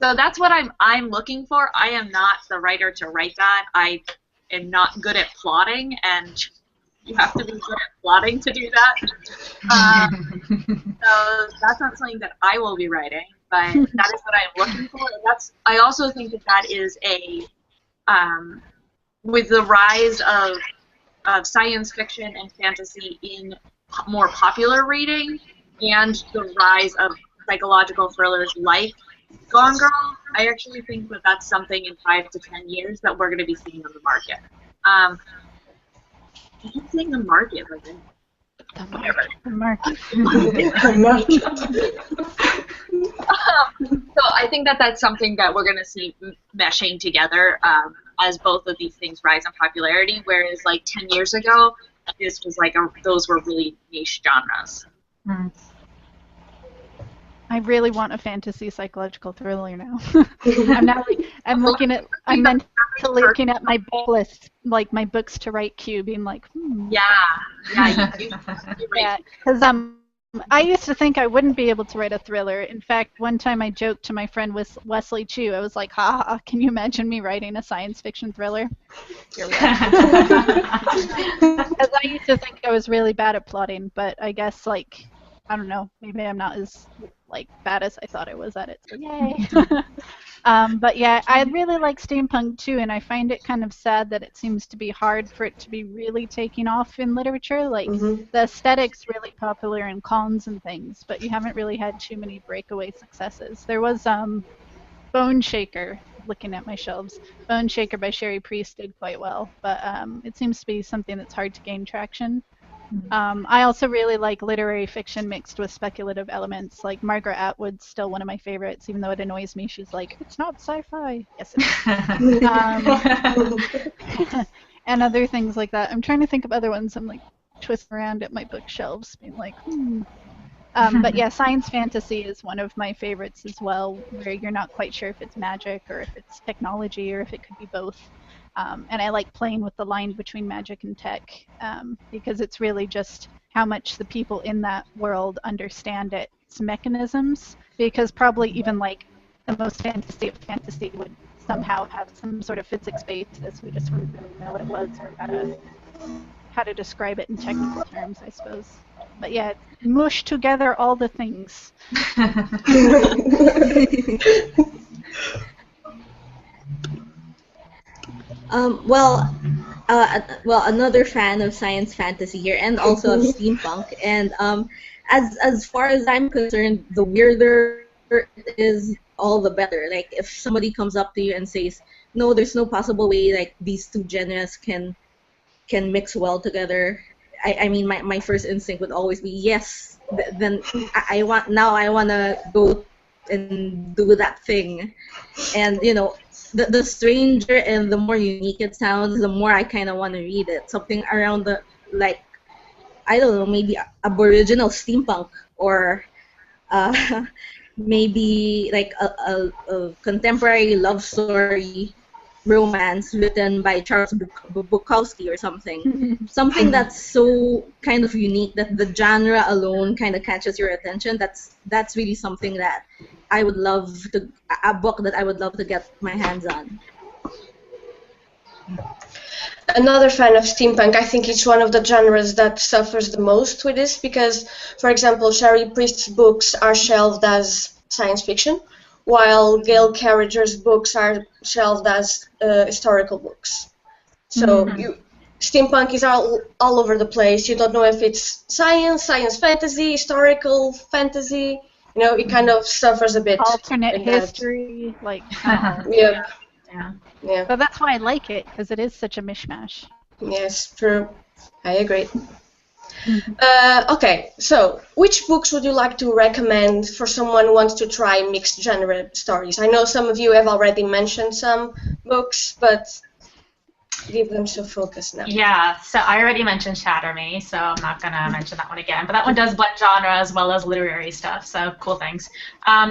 So that's what I'm looking for. I am not the writer to write that. I am not good at plotting, and you have to be good at plotting to do that. So that's not something that I will be writing, but that is what I'm looking for. And I also think that is with the rise of science fiction and fantasy in more popular reading, and the rise of psychological thrillers like Gone Girl, I actually think that that's something in 5 to 10 years that we're going to be seeing on the market. I keep saying the market, like The market. So I think that that's something that we're going to see meshing together as both of these things rise in popularity, whereas like 10 years ago, this was like those were really niche genres. Mm. I really want a fantasy psychological thriller now. I'm mentally looking at my book list, like my books to write queue, being like, Yeah, you're right. Yeah, because I used to think I wouldn't be able to write a thriller. In fact, one time I joked to my friend Wesley Chu. I was like, "Ha ha! Can you imagine me writing a science fiction thriller?" Because I used to think I was really bad at plotting, but I guess like I don't know, maybe I'm not as like bad as I thought I was at it. So yay! But yeah, I really like steampunk too, and I find it kind of sad that it seems to be hard for it to be really taking off in literature. Like the aesthetic's really popular in cons and things, but you haven't really had too many breakaway successes. There was Bone Shaker, looking at my shelves. Bone Shaker by Sherry Priest did quite well, but it seems to be something that's hard to gain traction. I also really like literary fiction mixed with speculative elements. Like Margaret Atwood's still one of my favorites, even though it annoys me. She's like, it's not sci-fi. Yes, it is. And other things like that. I'm trying to think of other ones. I'm like twisting around at my bookshelves, being like, But yeah, science fantasy is one of my favorites as well, where you're not quite sure if it's magic or if it's technology or if it could be both. And I like playing with the line between magic and tech because it's really just how much the people in that world understand its mechanisms. Because probably even like the most fantasy of fantasy would somehow have some sort of physics basis. We just wouldn't really know what it was or how to describe it in technical terms, I suppose. But yeah, mush together all the things. Another fan of science fantasy here, and also of steampunk. And as far as I'm concerned, the weirder it is, all the better. Like if somebody comes up to you and says, "No, there's no possible way like these two genres can mix well together." I mean, my first instinct would always be yes. Then I want to go and do that thing, and the stranger and the more unique it sounds, the more I kind of want to read it. Something around the, like, I don't know, maybe Aboriginal steampunk, or maybe like a contemporary love story romance written by Charles Bukowski or something. Something that's so kind of unique that the genre alone kind of catches your attention. That's really something that I would love to, a book that I would love to get my hands on. Another fan of steampunk, I think it's one of the genres that suffers the most with this because, for example, Sherry Priest's books are shelved as science fiction, while Gail Carriger's books are shelved as historical books. So steampunk is all over the place. You don't know if it's science fantasy, historical fantasy. You know, it kind of suffers a bit. Alternate history, like. Yeah. But that's why I like it, because it is such a mishmash. Yes, true. I agree. Okay, so which books would you like to recommend for someone who wants to try mixed genre stories? I know some of you have already mentioned some books, but give them some focus now. Yeah, so I already mentioned Shatter Me, so I'm not going to mention that one again. But that one does blend genre as well as literary stuff, so cool things.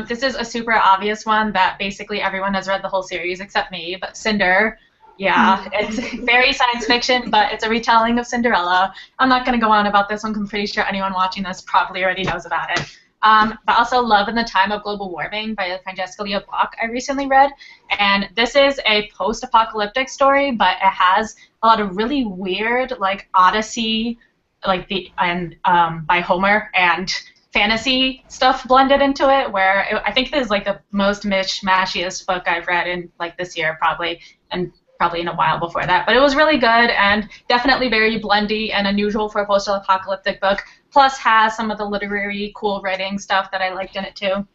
This is a super obvious one that basically everyone has read the whole series except me, but Cinder. Yeah, it's very science fiction, but it's a retelling of Cinderella. I'm not going to go on about this one because I'm pretty sure anyone watching this probably already knows about it. But also Love in the Time of Global Warming by Francesca Lia Block I recently read. And this is a post-apocalyptic story, but it has a lot of really weird, like, Odyssey, like by Homer, and fantasy stuff blended into it, where I think this is like the most mishmashiest book I've read in like this year probably, and probably in a while before that. But it was really good and definitely very blendy and unusual for a post-apocalyptic book, plus has some of the literary cool writing stuff that I liked in it too.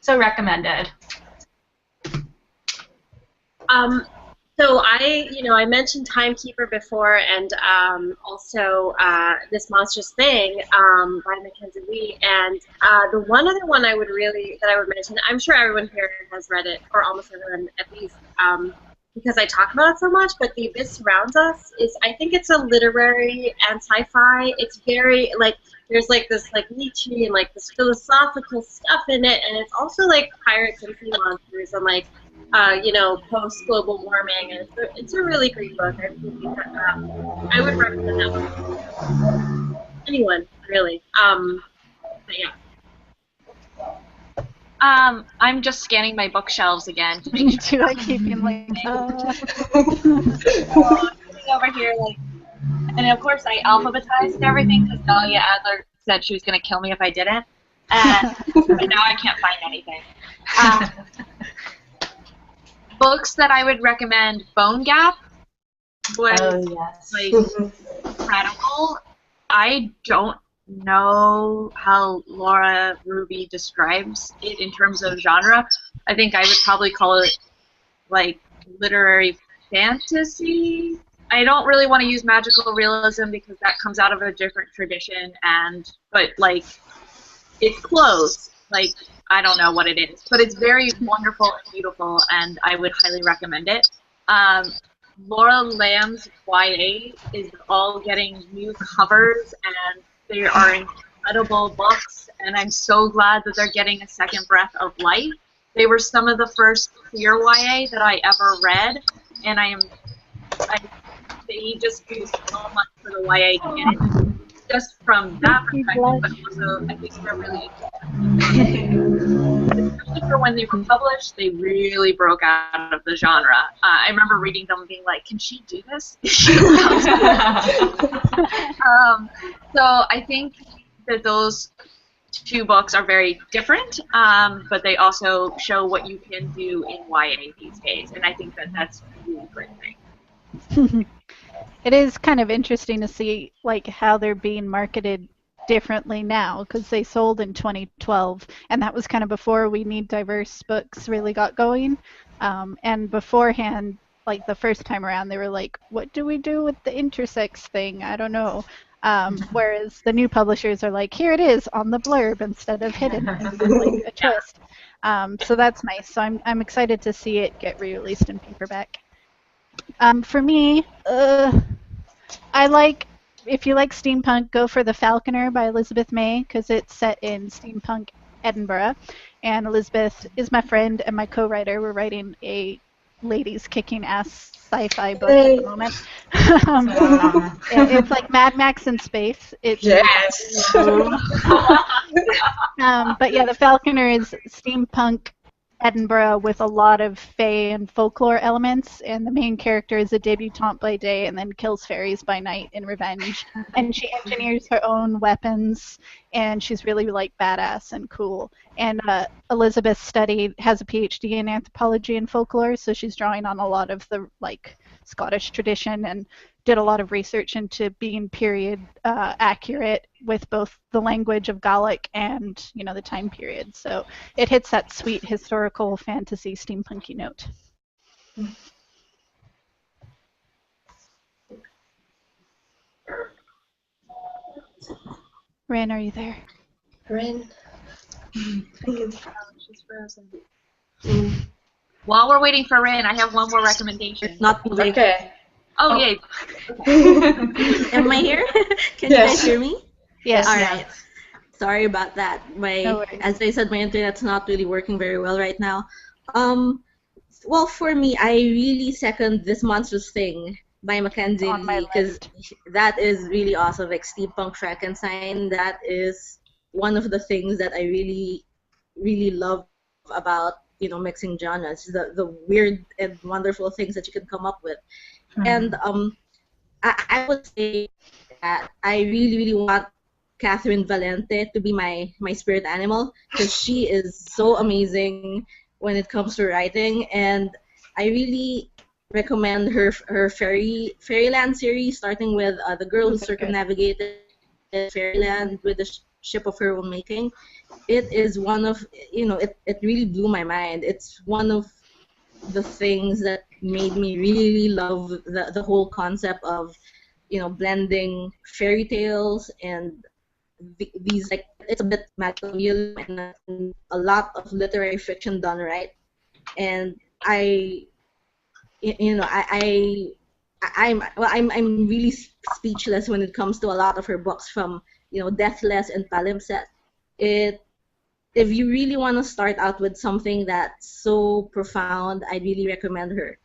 So recommended. So I mentioned Timekeeper before, and also This Monstrous Thing by Mackenzie Lee. And the one other one I would mention, I'm sure everyone here has read it, or almost everyone at least, because I talk about it so much, but The Abyss Surrounds Us I think it's a literary and sci-fi. It's very, like, there's like this like Nietzsche and like this philosophical stuff in it, and it's also like pirates and sea monsters and like post-global warming, and it's a really great book. I would recommend that one. Anyone, really. But yeah. I'm just scanning my bookshelves again. Me too. I keep being like, over here, like, and of course I alphabetized everything because Dahlia Adler said she was going to kill me if I didn't, and now I can't find anything. Books that I would recommend: Bone Gap was incredible. I don't know how Laura Ruby describes it in terms of genre. I think I would probably call it like literary fantasy. I don't really want to use magical realism because that comes out of a different tradition, but like it's close. Like, I don't know what it is, but it's very wonderful and beautiful, and I would highly recommend it. Laura Lamb's YA is all getting new covers, and they are incredible books, and I'm so glad that they're getting a second breath of life. They were some of the first queer YA that I ever read, and they just do so much for the YA community. Just from that perspective, but also I think they're really, especially for when they were published, they really broke out of the genre. I remember reading them and being like, can she do this? So I think that those two books are very different, but they also show what you can do in YA these days, and I think that that's a really great thing. It is kind of interesting to see like how they're being marketed differently now, because they sold in 2012, and that was kind of before We Need Diverse books really got going. And beforehand, like the first time around, they were like, what do we do with the intersex thing? I don't know. Whereas the new publishers are like, here it is on the blurb instead of hidden, like a twist. So that's nice. So I'm excited to see it get re-released in paperback. For me, I like, if you like steampunk, go for The Falconer by Elizabeth May, because it's set in steampunk Edinburgh. And Elizabeth is my friend and my co-writer. We're writing a ladies kicking ass sci-fi book at the moment. It's like Mad Max in space. It's yes. But yeah, The Falconer is steampunk Edinburgh with a lot of fae and folklore elements, and the main character is a debutante by day and then kills fairies by night in revenge. And she engineers her own weapons, and she's really like badass and cool. And Elizabeth has a PhD in anthropology and folklore, so she's drawing on a lot of the like Scottish tradition and did a lot of research into being period accurate with both the language of Gaelic and the time period. So it hits that sweet historical fantasy steampunky note. Rin, are you there? Rin. She's frozen. While we're waiting for Rin, I have one more recommendation. Not moving. Okay. Oh, yay. Am I here? Can Yes. you guys hear me? Yes. All right. Sorry about that. No worries. As I said, my internet's not really working very well right now. Well, for me, I really second This Monstrous Thing by Mackenzie On my Lee, because list. that is really awesome. Like steampunk Frankenstein, that is one of the things that I really, really love about mixing genres. The weird and wonderful things that you can come up with. And I would say that I really, really want Catherine Valente to be my spirit animal, because she is so amazing when it comes to writing, and I really recommend her Fairyland series, starting with The Girl Who Circumnavigated Fairyland with the Ship of Her Own Making. It is one of, it really blew my mind. It's one of the things that made me really love the whole concept of blending fairy tales and these, like, it's a bit magical realism and a lot of literary fiction done right. And I'm really speechless when it comes to a lot of her books, from Deathless and Palimpsest. If you really want to start out with something that's so profound, I really recommend her.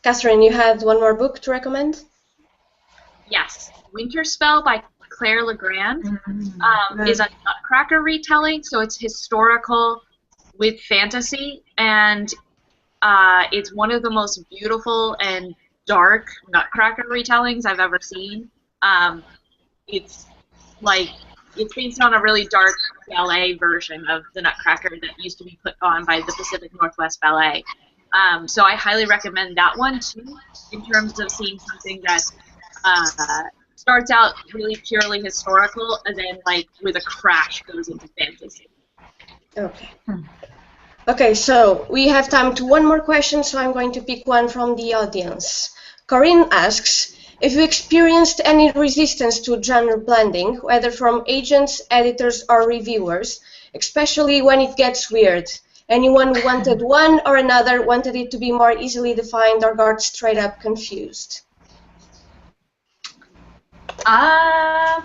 Catherine, you had one more book to recommend? Yes. Winter Spell by Claire Legrand is a Nutcracker retelling, so it's historical with fantasy, and it's one of the most beautiful and dark Nutcracker retellings I've ever seen. It's based on a really dark ballet version of the Nutcracker that used to be put on by the Pacific Northwest Ballet. So I highly recommend that one too, in terms of seeing something that starts out really purely historical and then with a crash goes into fantasy. Okay. Okay, so we have time to one more question, so I'm going to pick one from the audience. Corinne asks, if you experienced any resistance to genre blending, whether from agents, editors, or reviewers, especially when it gets weird. Anyone who wanted one or another, wanted it to be more easily defined, or got straight up confused? I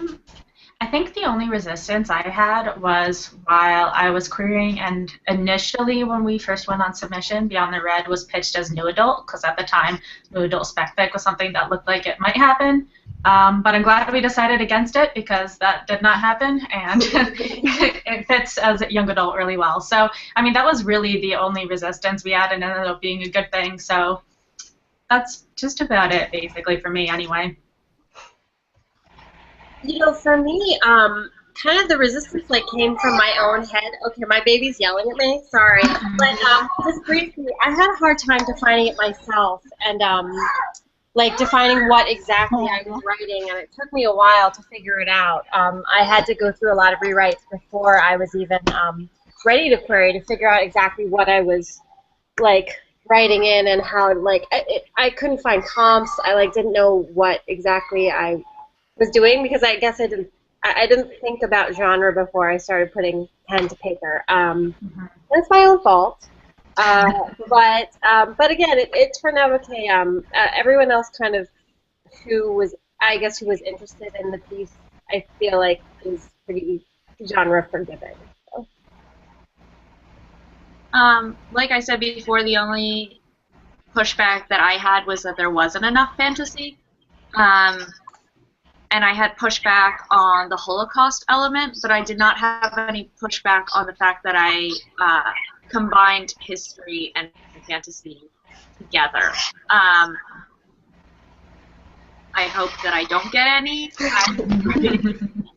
think the only resistance I had was while I was querying, and initially when we first went on submission, Beyond the Red was pitched as new adult, because at the time new adult spec fic was something that looked like it might happen. But I'm glad we decided against it, because that did not happen, and it fits as young adult really well. So, I mean, that was really the only resistance we had, and it ended up being a good thing. So that's just about it, basically, for me anyway. For me, kind of the resistance came from my own head. Okay, my baby's yelling at me. Sorry, but just briefly, I had a hard time defining it myself, and defining what exactly I was writing, and it took me a while to figure it out. I had to go through a lot of rewrites before I was even ready to query, to figure out exactly what I was writing in, and how I couldn't find comps. I didn't know what exactly I was doing, because I guess I I didn't think about genre before I started putting pen to paper. That's my own fault. But again, it turned out okay. Everyone else kind of who was interested in the piece, I feel like is pretty genre forgiving. So. Like I said before, the only pushback that I had was that there wasn't enough fantasy. And I had pushback on the Holocaust element, but I did not have any pushback on the fact that I combined history and fantasy together. I hope that I don't get any.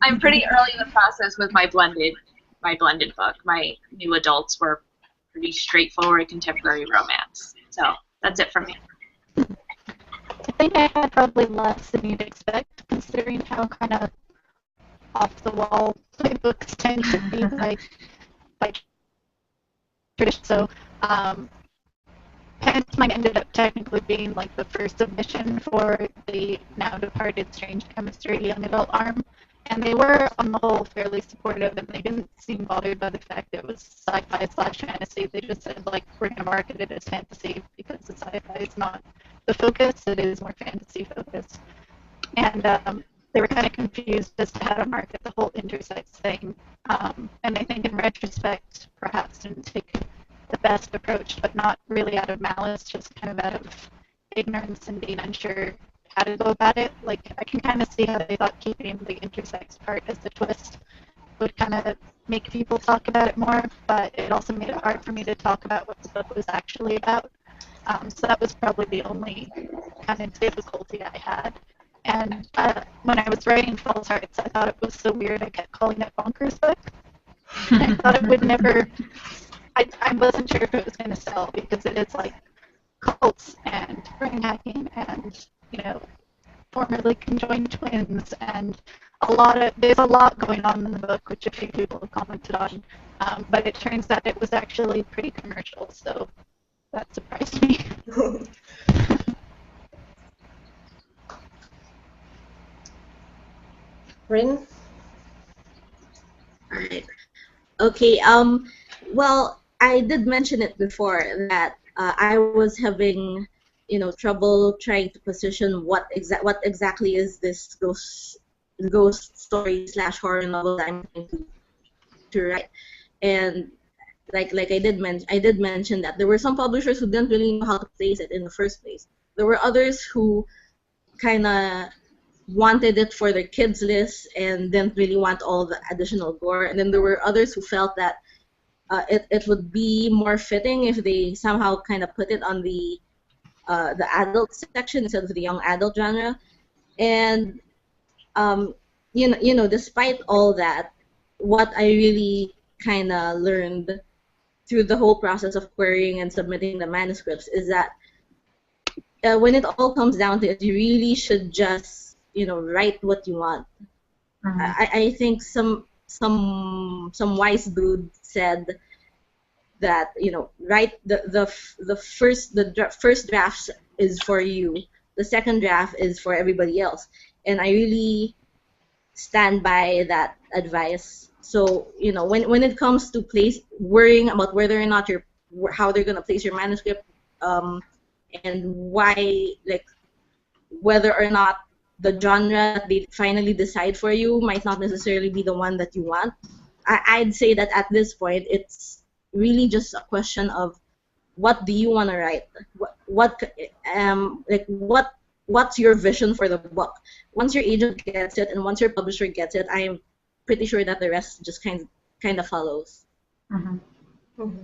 I'm pretty early in the process with my blended book. My new adults were pretty straightforward contemporary romance. So that's it from me. I think I had probably less than you'd expect, considering how kind of off the wall my books tend to be by tradition. So Pantomime ended up technically being like the first submission for the now departed Strange Chemistry young adult arm, and they were on the whole fairly supportive, and they didn't seem bothered by the fact that it was sci-fi/fantasy. They just said, like, we're going to market it as fantasy because the sci-fi is not the focus, it is more fantasy focused. And they were kind of confused as to how to market the whole intersex thing. And I think in retrospect, perhaps didn't take the best approach, but not really out of malice, just kind of out of ignorance and being unsure how to go about it. Like, I can kind of see how they thought keeping the intersex part as the twist would kind of make people talk about it more, but it also made it hard for me to talk about what the book was actually about. So that was probably the only kind of difficulty I had. And when I was writing False Hearts, I thought it was so weird I kept calling it Bonkers Book. I thought it would never... I wasn't sure if it was going to sell because it is like cults and brain hacking and, you know, formerly conjoined twins and there's a lot going on in the book, which a few people have commented on, but it turns out it was actually pretty commercial, so that surprised me. Rin? Alright. Okay, well, I did mention it before that I was having, trouble trying to position what exactly is this ghost story / horror novel that I'm trying to write. And like I did mention that there were some publishers who didn't really know how to place it in the first place. There were others who kind of wanted it for their kids list and didn't really want all the additional gore. And then there were others who felt that it would be more fitting if they somehow kind of put it on the adult section instead of the young adult genre. And despite all that, what I really kind of learned through the whole process of querying and submitting the manuscripts is that when it all comes down to it, you really should just write what you want. Mm-hmm. I think some wise dude said that write the first draft is for you, the second draft is for everybody else, and I really stand by that advice. So when it comes to worrying about whether or not how they're gonna place your manuscript, and why, like, whether or not the genre they finally decide for you might not necessarily be the one that you want. I'd say that at this point, it's really just a question of what do you want to write? What's your vision for the book? Once your agent gets it and once your publisher gets it, I'm pretty sure that the rest just kind of follows. Mm-hmm. Mm-hmm.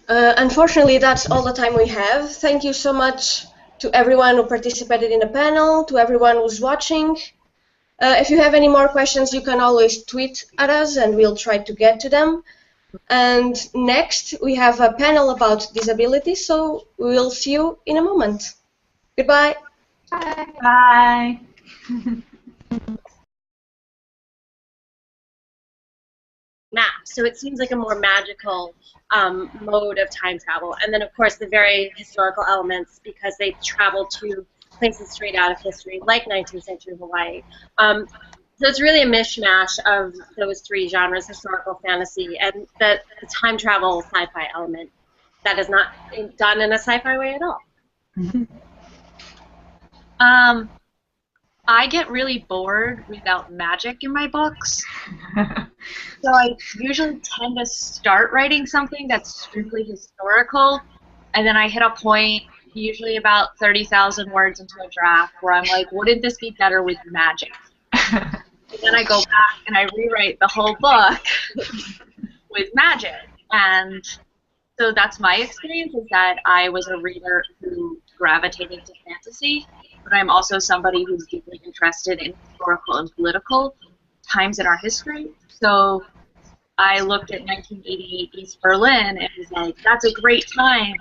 Unfortunately, that's all the time we have. Thank you so much to everyone who participated in the panel, to everyone who's watching. If you have any more questions, you can always tweet at us and we'll try to get to them. And next, we have a panel about disability, so we'll see you in a moment. Goodbye. Bye. Bye. Map. So it seems like a more magical mode of time travel. And then, of course, the very historical elements, because they travel to places straight out of history, like 19th century Hawaii. So it's really a mishmash of those three genres: historical fantasy and the time travel sci-fi element that is not done in a sci-fi way at all. I get really bored without magic in my books. So I usually tend to start writing something that's strictly historical, and then I hit a point, usually about 30,000 words into a draft, where I'm like, wouldn't this be better with magic? And then I go back and I rewrite the whole book with magic. And so that's my experience, is that I was a reader who gravitated to fantasy, but I'm also somebody who's deeply interested in historical and political times in our history. So I looked at 1988 East Berlin and was like, that's a great time.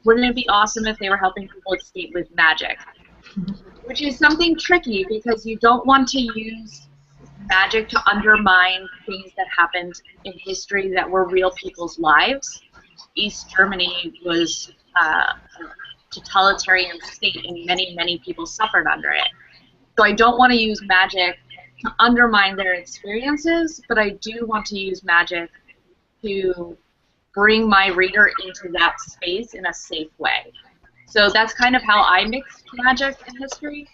Wouldn't it be awesome if they were helping people escape with magic? Which is something tricky, because you don't want to use magic to undermine things that happened in history that were real people's lives. East Germany was a totalitarian state, and many, many people suffered under it. So I don't want to use magic to undermine their experiences, but I do want to use magic to bring my reader into that space in a safe way. So that's kind of how I mix magic and history.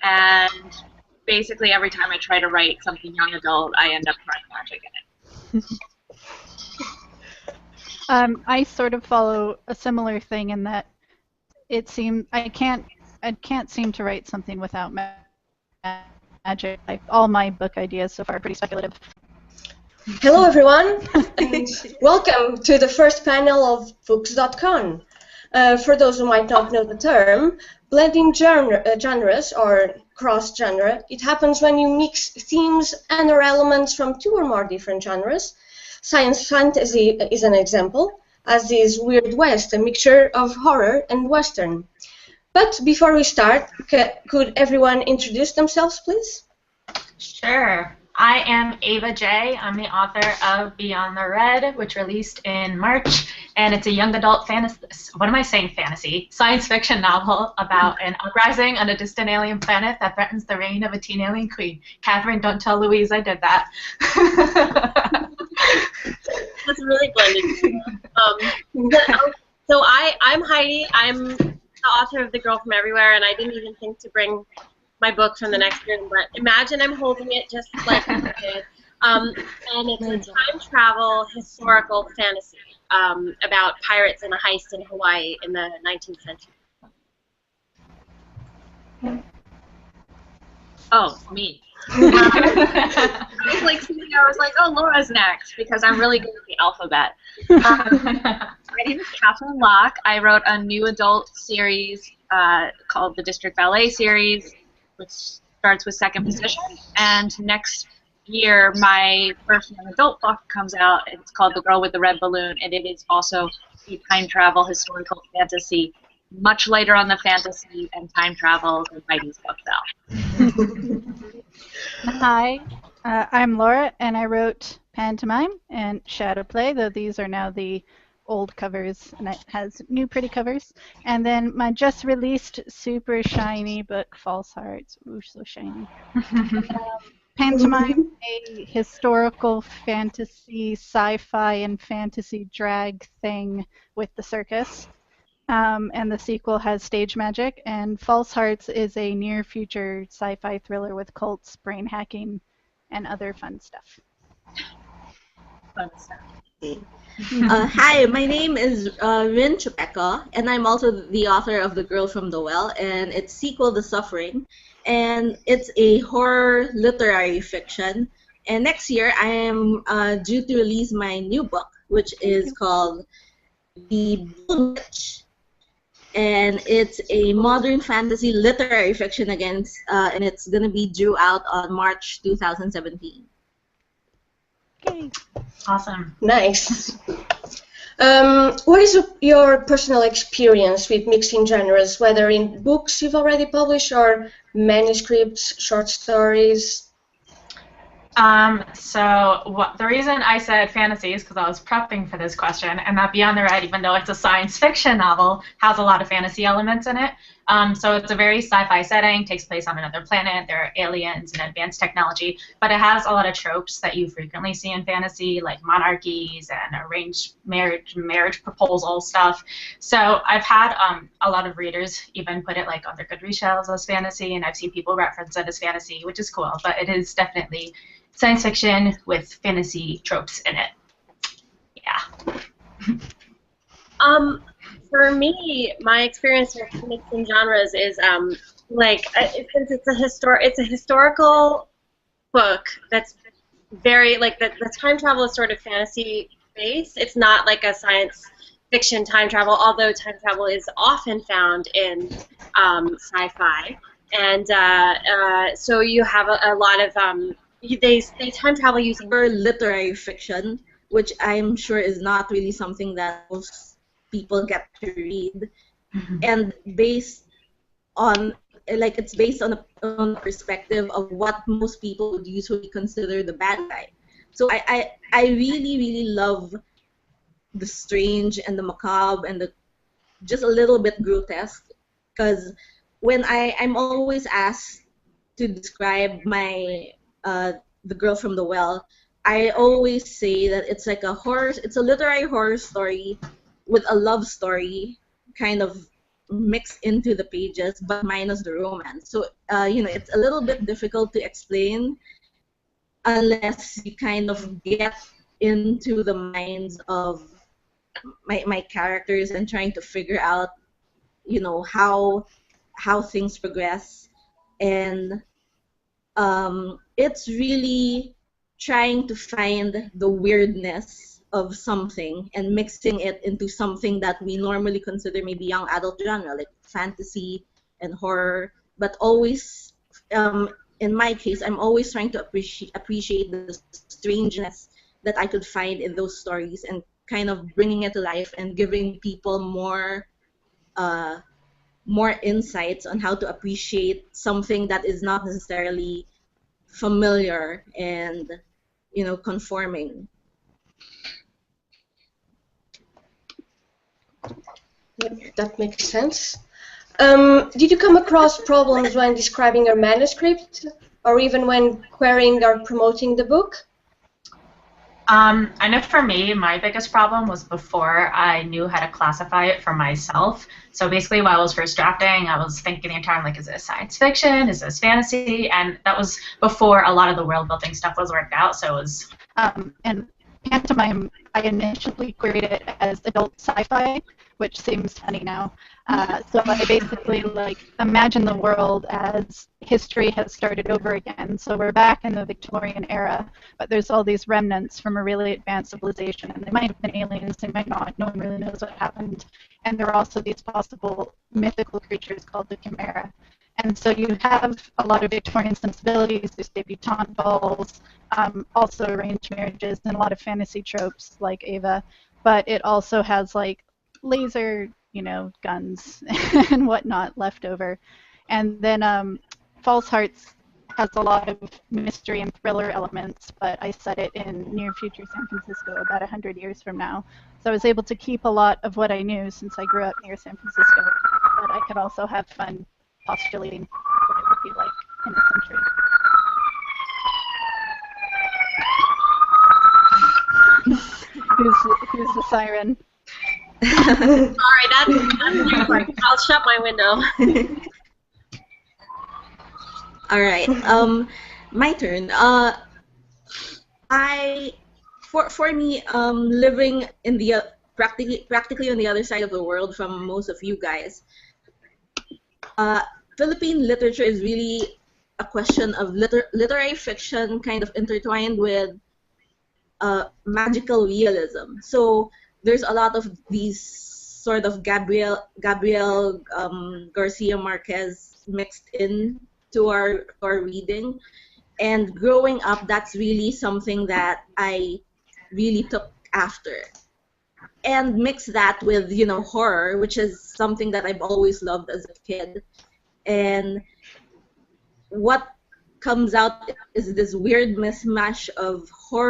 And basically every time I try to write something young adult, I end up throwing magic in it. I sort of follow a similar thing in that it seems I can't seem to write something without magic. Like, all my book ideas so far are pretty speculative. Hello, everyone. Welcome to the first panel of BooksDotCon. For those who might not know the term, blending genres or cross-genre, it happens when you mix themes and or elements from two or more different genres. Science fantasy is an example, as is Weird West, a mixture of horror and Western. But before we start, could everyone introduce themselves, please? Sure. I am Ava J. I'm the author of Beyond the Red, which released in March, and it's a young adult fantasy, science fiction novel about an uprising on a distant alien planet that threatens the reign of a teen alien queen. Catherine, don't tell Louise I did that. That's really blended. So I'm Heidi. I'm the author of The Girl from Everywhere, and I didn't even think to bring my book from the next room, but imagine I'm holding it just like I did. And it's a time travel historical fantasy about pirates and a heist in Hawaii in the 19th century. Oh, me. I was like, oh, Laura's next, because I'm really good at the alphabet. My name is Catherine Locke. I wrote a new adult series called the District Ballet series, which starts with Second Position. And next year, my first young adult book comes out. It's called The Girl with the Red Balloon, and it is also a time travel historical fantasy, much later on the fantasy and time travel than Heidi's books out. Hi, I'm Laura, and I wrote Pantomime and Shadow Play, though these are now the old covers, and it has new pretty covers. And then my just released super shiny book, False Hearts. Ooh, so shiny. Pantomime, a historical fantasy, sci-fi, and fantasy drag thing with the circus. And the sequel has stage magic. And False Hearts is a near-future sci-fi thriller with cults, brain hacking, and other fun stuff. Fun stuff. Hi, my name is Rin Chupeka, and I'm also the author of The Girl from the Well and its sequel, The Suffering. And it's a horror literary fiction. And next year, I am due to release my new book, which is called The Blue Witch. And it's a modern fantasy literary fiction again, and it's going to be due out on March 2017. Yay. Awesome. Nice. What is your personal experience with mixing genres, whether in books you've already published or manuscripts, short stories? The reason I said fantasy is because I was prepping for this question, and that Beyond the Red, even though it's a science fiction novel, has a lot of fantasy elements in it. So it's a very sci-fi setting, takes place on another planet, there are aliens and advanced technology, but it has a lot of tropes that you frequently see in fantasy, like monarchies and arranged marriage proposal stuff. So I've had a lot of readers even put it like on their Goodreads shelves as fantasy, and I've seen people reference it as fantasy, which is cool, but it is definitely science fiction with fantasy tropes in it. Yeah. For me, my experience with mixing genres is since it's a historical book that's very the time travel is sort of fantasy based. It's not like a science fiction time travel, although time travel is often found in sci-fi, and so you have a lot of they time travel using literary fiction, which I'm sure is not really something that most people get to read, and based on it's based on a perspective of what most people would usually consider the bad guy. So I really love the strange and the macabre and the just a little bit grotesque, because when I'm always asked to describe my the girl from the well, I always say that it's like it's a literary horror story with a love story kind of mixed into the pages, but minus the romance. So, it's a little bit difficult to explain unless you kind of get into the minds of my characters and trying to figure out, how things progress. And it's really trying to find the weirdness of something and mixing it into something that we normally consider maybe young adult genre, like fantasy and horror. But always, in my case, I'm always trying to appreciate the strangeness that I could find in those stories and kind of bringing it to life and giving people more insights on how to appreciate something that is not necessarily familiar and conforming. That makes sense. Did you come across problems when describing your manuscript, or even when querying or promoting the book? I know for me, my biggest problem was before I knew how to classify it for myself. So basically, while I was first drafting, I was thinking the entire time, like, is this science fiction? Is this fantasy? And that was before a lot of the world building stuff was worked out. So it was. And pantomime, I initially queried it as adult sci-fi, which seems funny now. So I basically imagine the world as history has started over again. So we're back in the Victorian era, but there's all these remnants from a really advanced civilization, and they might have been aliens, they might not. No one really knows what happened. And there are also these possible mythical creatures called the Chimera. And so you have a lot of Victorian sensibilities, there's debutante balls, also arranged marriages, and a lot of fantasy tropes like Ava. But it also has laser, guns and whatnot left over. And then False Hearts has a lot of mystery and thriller elements, but I set it in near future San Francisco about 100 years from now. So I was able to keep a lot of what I knew since I grew up near San Francisco, but I could also have fun postulating what it would be like in the century. Who's the siren? Sorry, that's you. I'll shut my window. All right. My turn. For me, living in the practically on the other side of the world from most of you guys, Philippine literature is really a question of literary fiction kind of intertwined with magical realism. So there's a lot of these sort of Gabriel Garcia Marquez mixed in to our reading, and growing up, that's really something that I really took after, and mix that with horror, which is something that I've always loved as a kid, and what comes out is this weird mismatch of horror